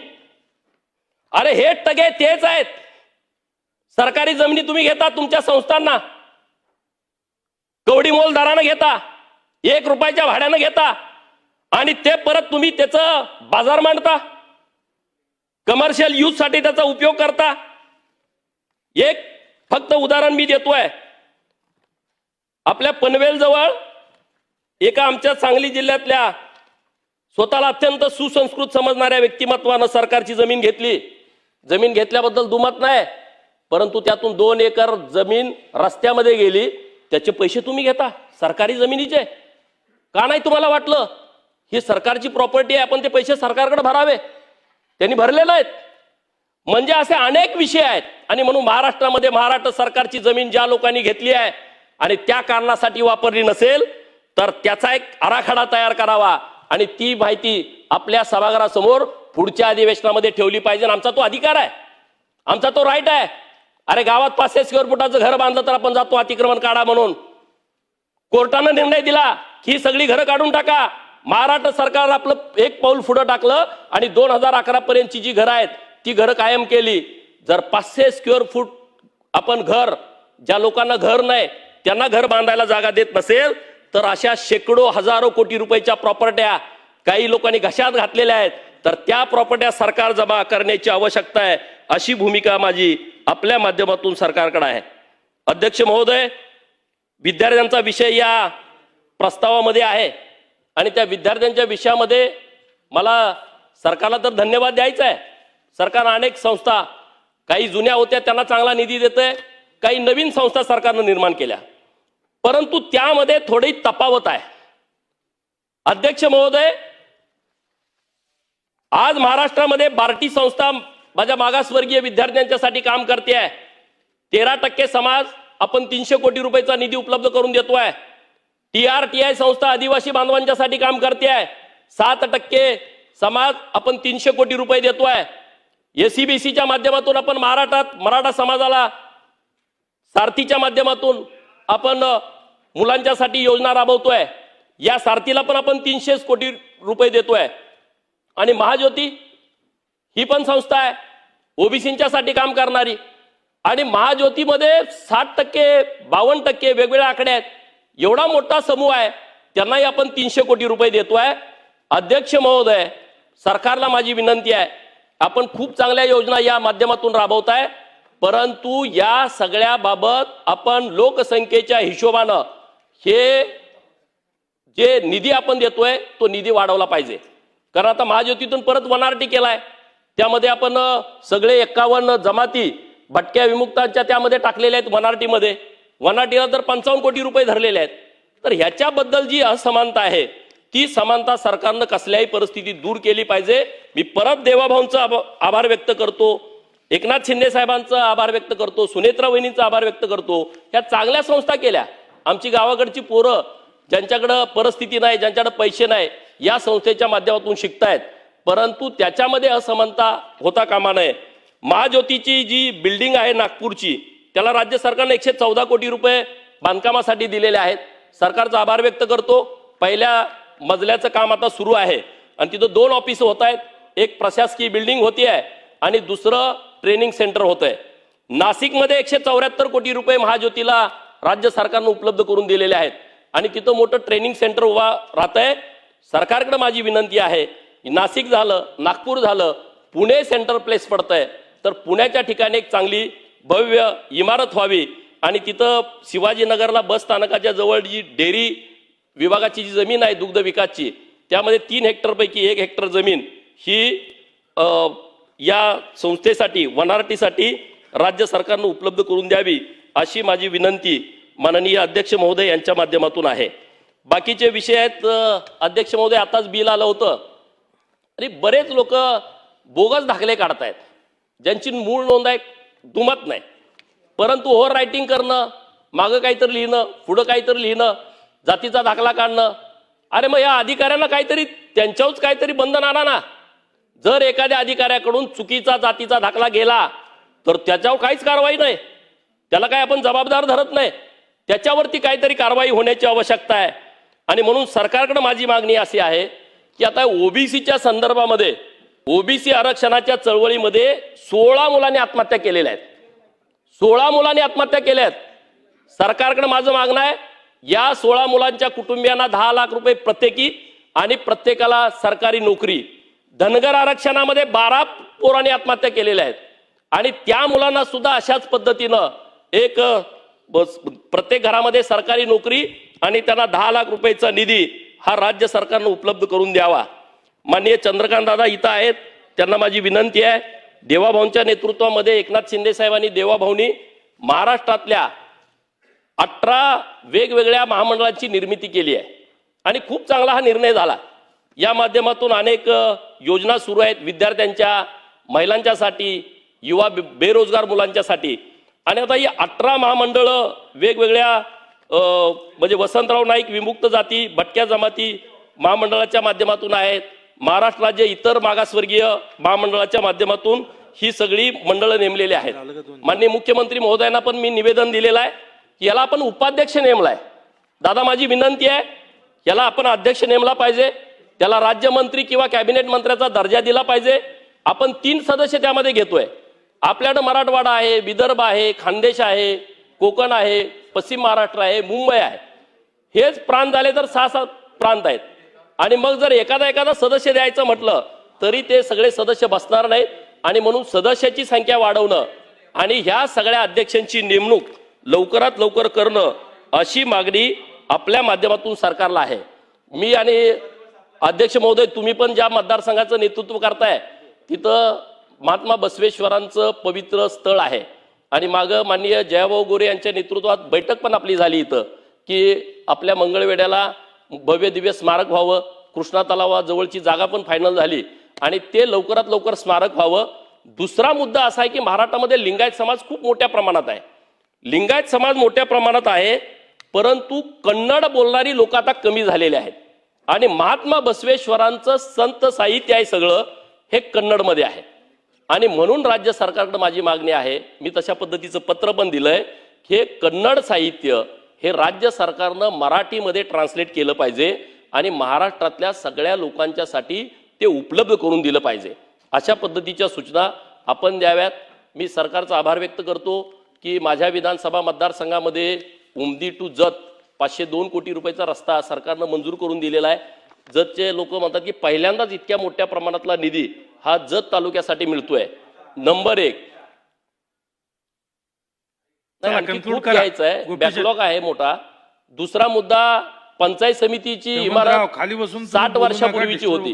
अरे हे टगे तेच आहेत. सरकारी जमिनी तुम्ही घेता तुमच्या संस्थांना, कवडी मोल दरानं घेता, 1 रुपयाच्या भाड्यानं घेता आणि ते परत तुम्ही त्याचं बाजार मांडता, कमर्शियल यूज साठी त्याचा उपयोग करता. एक फक्त उदाहरण मी देतोय. आपल्या पनवेल जवळ एका आमच्या सांगली जिल्ह्यातल्या स्वतःला अत्यंत सुसंस्कृत समजणाऱ्या व्यक्तिमत्वानं सरकारची जमीन घेतली. जमीन घेतल्याबद्दल दुमत नाही, परंतु त्यातून 2 एकर जमीन रस्त्यामध्ये गेली, त्याचे पैसे तुम्ही घेता सरकारी जमिनीचे. का नाही तुम्हाला वाटलं ही सरकारची प्रॉपर्टी आहे, आपण ते पैसे सरकारकडे भरावे? त्यांनी भरलेले आहेत. म्हणजे असे अनेक विषय आहेत. आणि म्हणून महाराष्ट्रामध्ये महाराष्ट्र सरकारची जमीन ज्या लोकांनी घेतली आहे आणि त्या कारणासाठी वापरली नसेल तर त्याचा एक आराखडा तयार करावा आणि ती माहिती आपल्या सभागृहासमोर पुढच्या अधिवेशनामध्ये ठेवली पाहिजे. आमचा तो अधिकार आहे, आमचा तो राईट आहे. अरे गावात 500 स्क्वेअर फुटाचं घर बांधलं तर आपण जातो अतिक्रमण काढा म्हणून. कोर्टानं निर्णय दिला की ही सगळी घरं काढून टाका. महाराष्ट्र सरकार आपलं एक पाऊल पुढे टाकलं आणि 2011 पर्यंतची जी घरं आहेत ती घरं कायम केली. जर 500 स्क्वेअर फूट आपण घर, ज्या लोकांना घर नाही त्यांना घर बांधायला जागा देत नसेल तर अशा शेकडो हजारो कोटी रुपयाच्या प्रॉपर्ट्या काही लोकांनी घशात घातलेल्या आहेत, तर त्या प्रॉपर्ट्या सरकार जमा करण्याची आवश्यकता आहे. अशी भूमिका माझी आपल्या माध्यमातून सरकारकडे आहे. अध्यक्ष महोदय, विद्यार्थ्यांचा विषय या प्रस्तावामध्ये आहे आणि त्या विद्यार्थ्यांच्या विषयामध्ये मला सरकारला तर धन्यवाद द्यायचा आहे. सरकार अनेक संस्था, काही जुन्या होत्या त्यांना चांगला निधी देते, काही नवीन संस्था सरकारनं निर्माण केल्या, परंतु त्यामध्ये थोडी तफावत आहे. अध्यक्ष महोदय, आज महाराष्ट्रामध्ये बार्टी संस्था माझ्या मागासवर्गीय विद्यार्थ्यांच्यासाठी काम करते आहे. 13% समाज आपण 300 कोटी रुपयाचा निधी उपलब्ध करून देतोय. TRTI संस्था आदिवासी बांधवांच्यासाठी काम करते आहे. 7% समाज आपण 300 कोटी रुपये देतोय. SCBCच्या माध्यमातून आपण महाराष्ट्रात मराठा समाजाला सारथीच्या माध्यमातून आपण मुलांच्यासाठी योजना राबवतोय. या सारथीला पण आपण 300 कोटी रुपये देतोय. आणि महाज्योती ही पण संस्था आहे ओबीसींच्यासाठी काम करणारी, आणि महाज्योतीमध्ये 60%, 52% वेगवेगळे आकडे आहेत. एवढा मोठा समूह आहे, त्यांनाही आपण 300 कोटी रुपये देतोय. अध्यक्ष महोदय, सरकारला माझी विनंती आहे, आपण खूप चांगल्या योजना या माध्यमातून राबवताय, परंतु या सगळ्या बाबत आपण लोकसंख्येच्या हिशोबानं हे जे निधी आपण देतोय तो निधी वाढवला पाहिजे. कारण आता महाज्योतीतून परत वनआरटी केलाय, त्यामध्ये आपण सगळे 51 जमाती भटक्या विमुक्तांच्या त्यामध्ये टाकलेल्या आहेत वनआरटीमध्ये. वनआरटीला तर 55 कोटी रुपये धरलेले आहेत. तर ह्याच्याबद्दल जी असमानता आहे ती समानता सरकारनं कसल्याही परिस्थितीत दूर केली पाहिजे. मी परत देवाभाऊंचा आभार व्यक्त करतो, एकनाथ शिंदे साहेबांचा आभार व्यक्त करतो, सुनेत्रा वहिनींचा आभार व्यक्त करतो. ह्या चांगल्या संस्था केल्या. आमची गावाकडची पोरं ज्यांच्याकडे परिस्थिती नाही, ज्यांच्याकडे पैसे नाही, या संस्थेच्या माध्यमातून शिकतायत, परंतु त्याच्यामध्ये असमानता होता कामा नये. महाज्योतीची जी बिल्डिंग आहे नागपूरची, त्याला राज्य सरकारने 114 कोटी रुपये बांधकामासाठी दिलेले आहेत. सरकारचा आभार व्यक्त करतो. पहिल्या मजल्याचं काम आता सुरू आहे आणि तिथं 2 ऑफिस होत आहेत. एक प्रशासकीय बिल्डिंग होती आहे आणि दुसरं ट्रेनिंग सेंटर होत आहे. नाशिकमध्ये 174 कोटी रुपये महाज्योतीला राज्य सरकारनं उपलब्ध करून दिलेले आहेत आणि तिथं मोठं ट्रेनिंग सेंटर उभा राहत आहे. सरकारकडे माझी विनंती आहे, नाशिक झालं, नागपूर झालं, पुणे सेंटर प्लेस पडतंय, तर पुण्याच्या ठिकाणी एक चांगली भव्य इमारत व्हावी आणि तिथं शिवाजीनगरला बस स्थानकाच्या जवळ जी डेअरी विभागाची जी जमीन आहे दुग्ध विकासची, त्यामध्ये 3 हेक्टरपैकी 1 हेक्टर जमीन ही या संस्थेसाठी वनआरटीसाठी राज्य सरकारनं उपलब्ध करून द्यावी, अशी माझी विनंती माननीय अध्यक्ष महोदय यांच्या माध्यमातून आहे. बाकीचे विषय आहेत. अध्यक्ष महोदय, आताच बिल आलं होतं आणि बरेच लोक बोगस दाखले काढतायत ज्यांची मूळ नोंद आहे दुमत नाही, परंतु ओव्हर रायटिंग करणं, मागं काहीतरी लिहिणं, पुढं काहीतरी लिहिणं, जातीचा दाखला काढणं. अरे मग या अधिकाऱ्यांना काहीतरी त्यांच्यावरच काहीतरी बंधन आणा ना. जर एखाद्या अधिकाऱ्याकडून चुकीचा जातीचा दाखला गेला तर त्याच्यावर काहीच कारवाई नाही, त्याला काय आपण जबाबदार धरत नाही, त्याच्यावरती काहीतरी कारवाई होण्याची आवश्यकता आहे. आणि म्हणून सरकारकडे माझी मागणी अशी आहे की आता ओबीसीच्या संदर्भामध्ये, ओबीसी आरक्षणाच्या चळवळीमध्ये 16 मुलांनी आत्महत्या केलेल्या आहेत. 16 मुलांनी आत्महत्या केल्या आहेत. सरकारकडे माझं मागणं आहे, या 16 मुलांच्या कुटुंबियांना 10 लाख रुपये प्रत्येकी आणि प्रत्येकाला सरकारी नोकरी. धनगर आरक्षणामध्ये 12 पोरांनी आत्महत्या केलेल्या आहेत आणि त्या मुलांना सुद्धा अशाच पद्धतीनं एक प्रत्येक घरामध्ये सरकारी नोकरी आणि त्यांना 10 लाख रुपयाचा निधी हा राज्य सरकारनं उपलब्ध करून द्यावा. माननीय चंद्रकांत दादा इथं आहेत, त्यांना माझी विनंती आहे देवाभाऊंच्या नेतृत्वामध्ये एकनाथ शिंदे साहेबांनी देवाभाऊंनी महाराष्ट्रातल्या 18 वेगवेगळ्या महामंडळांची निर्मिती केली आहे आणि खूप चांगला हा निर्णय झाला. या माध्यमातून अनेक योजना सुरू आहेत विद्यार्थ्यांच्या, महिलांच्यासाठी, युवा बेरोजगार मुलांच्यासाठी. आणि आता ही 18 महामंडळं वेगवेगळ्या म्हणजे वसंतराव नाईक विमुक्त जाती, भटक्या जमाती महामंडळाच्या माध्यमातून आहेत. महाराष्ट्र राज्य इतर मागासवर्गीय महामंडळाच्या माध्यमातून ही सगळी मंडळं नेमलेली आहेत. माननीय मुख्यमंत्री महोदयांना पण मी निवेदन दिलेलं आहे की याला आपण उपाध्यक्ष नेमलाय. दादा, माझी विनंती आहे, याला आपण अध्यक्ष नेमला पाहिजे, त्याला राज्यमंत्री किंवा कॅबिनेट मंत्र्याचा दर्जा दिला पाहिजे. आपण 3 सदस्य त्यामध्ये घेतोय. आपल्याकडे मराठवाडा आहे, विदर्भ आहे, खानदेश आहे, कोकण आहे, पश्चिम महाराष्ट्र आहे, मुंबई आहे. हेच प्रांत झाले तर 6-7 प्रांत आहेत. आणि मग जर एखादा सदस्य द्यायचं म्हटलं तरी ते सगळे सदस्य बसणार नाहीत. आणि म्हणून सदस्याची संख्या वाढवणं आणि ह्या सगळ्या अध्यक्षांची नेमणूक लवकरात लवकर करणं अशी मागणी आपल्या माध्यमातून सरकारला आहे. मी आणि अध्यक्ष महोदय, तुम्ही पण ज्या मतदारसंघाचं नेतृत्व करताय तिथं महात्मा बसवेश्वरांचं पवित्र स्थळ आहे आणि मागं माननीय जयाभाऊ गोरे यांच्या नेतृत्वात बैठक पण आपली झाली इथं की आपल्या मंगळवेढ्याला भव्य दिव्य स्मारक व्हावं. कृष्णा तलावाजवळची जागा पण फायनल झाली आणि ते लवकरात लवकर स्मारक व्हावं. दुसरा मुद्दा असा आहे की महाराष्ट्रामध्ये लिंगायत समाज खूप मोठ्या प्रमाणात आहे. लिंगायत समाज मोठ्या प्रमाणात आहे, परंतु कन्नड बोलणारी लोक आता कमी झालेले आहेत आणि महात्मा बसवेश्वरांचं संत साहित्य आहे सगळं हे कन्नडमध्ये आहे. आणि म्हणून राज्य सरकारकडे माझी मागणी आहे, मी तशा पद्धतीचं पत्र पण दिलंय, हे कन्नड साहित्य हे राज्य सरकारनं मराठीमध्ये ट्रान्सलेट केलं पाहिजे आणि महाराष्ट्रातल्या सगळ्या लोकांच्यासाठी ते उपलब्ध करून दिलं पाहिजे. अशा पद्धतीच्या सूचना आपण द्याव्यात. मी सरकारचा आभार व्यक्त करतो की माझ्या विधानसभा मतदारसंघामध्ये उमदी टू जत 502 कोटी रुपयाचा रस्ता सरकारनं मंजूर करून दिलेला आहे. जतचे लोक म्हणतात की पहिल्यांदाच इतक्या मोठ्या प्रमाणातला निधी हा जत तालुक्यासाठी मिळतोय. नंबर 1 घ्यायचा आहे, बॅकलॉग आहे मोठा. दुसरा मुद्दा, पंचायत समितीची इमारत खाली बसून 60 वर्षापूर्वीची होती.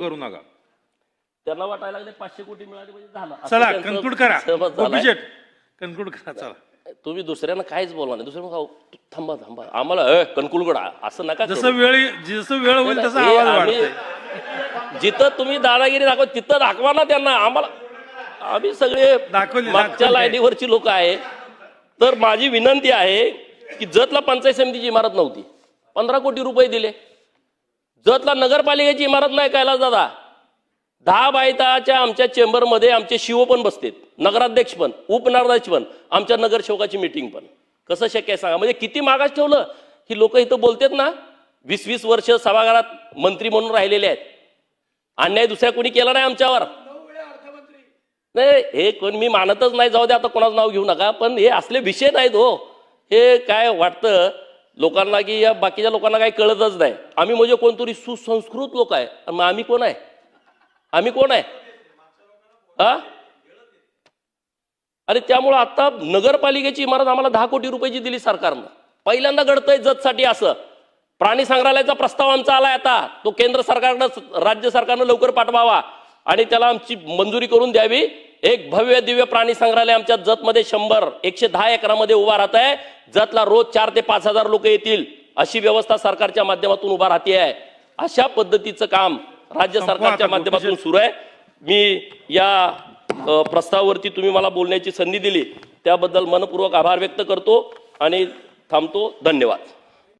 त्यांना वाटायला लागले 500 कोटी मिळाले म्हणजे झालं. चला कन्क्लूड करा, कन्क्लूड करा. चला, तुम्ही दुसऱ्यांना काहीच बोलणार नाही. दुसऱ्यांना थांबा थांबा, आम्हाला कन्क्लूड करा असं नका. जसं वेळ होईल तसा आवाज वाढतोय. जिथं तुम्ही दादागिरी दाखवा तिथं दाखवा ना त्यांना. आम्हाला, आम्ही सगळे मागच्या लाईनीवरची लोक आहे. तर माझी विनंती आहे की जतला पंचायत समितीची इमारत नव्हती, 15 कोटी रुपये दिले. जतला नगरपालिकेची इमारत नाही कैलास दादा. 10 बाय 10च्या आमच्या चेंबरमध्ये आमचे शिव पण बसतेत, नगराध्यक्ष पण, उपनगराध्यक्ष पण, आमच्या नगरसेवकाची मीटिंग पण. कसं शक्य आहे सांगा? म्हणजे किती मागास ठेवलं. ही लोक इथं बोलतात ना 20-20 वर्ष सभागृहात मंत्री म्हणून राहिलेले आहेत. अन्याय दुसऱ्या कोणी केला नाही आमच्यावर. नाही, हे कोण मी मानतच नाही, जाऊ दे आता कोणाचं नाव घेऊ नका. पण हे असले विषय नाहीत हो. हे काय वाटतं लोकांना की या बाकीच्या लोकांना काही कळतच नाही. आम्ही म्हणजे कोणतरी सुसंस्कृत लोक आहे. मग आम्ही कोण आहे? आम्ही कोण आहे? हा, आणि त्यामुळं आता नगरपालिकेची इमारत आम्हाला 10 कोटी रुपयाची दिली सरकारनं. पहिल्यांदा घडतंय जतसाठी असं. प्राणी संग्रहालयाचा प्रस्ताव आमचा आलाय आता, तो केंद्र सरकारनं राज्य सरकारनं लवकर पाठवावा आणि त्याला आमची मंजुरी करून द्यावी. एक भव्य दिव्य प्राणी संग्रहालय आमच्या जतमध्ये 110 एकरामध्ये उभा राहत आहे. जतला रोज 4 ते 5 हजार लोक येतील अशी व्यवस्था सरकारच्या माध्यमातून उभा राहते आहे. अशा पद्धतीचं काम राज्य सरकारच्या माध्यमातून सुरू आहे. मी या प्रस्तावावरती तुम्ही मला बोलण्याची संधी दिली त्याबद्दल मनपूर्वक आभार व्यक्त करतो आणि थांबतो. धन्यवाद.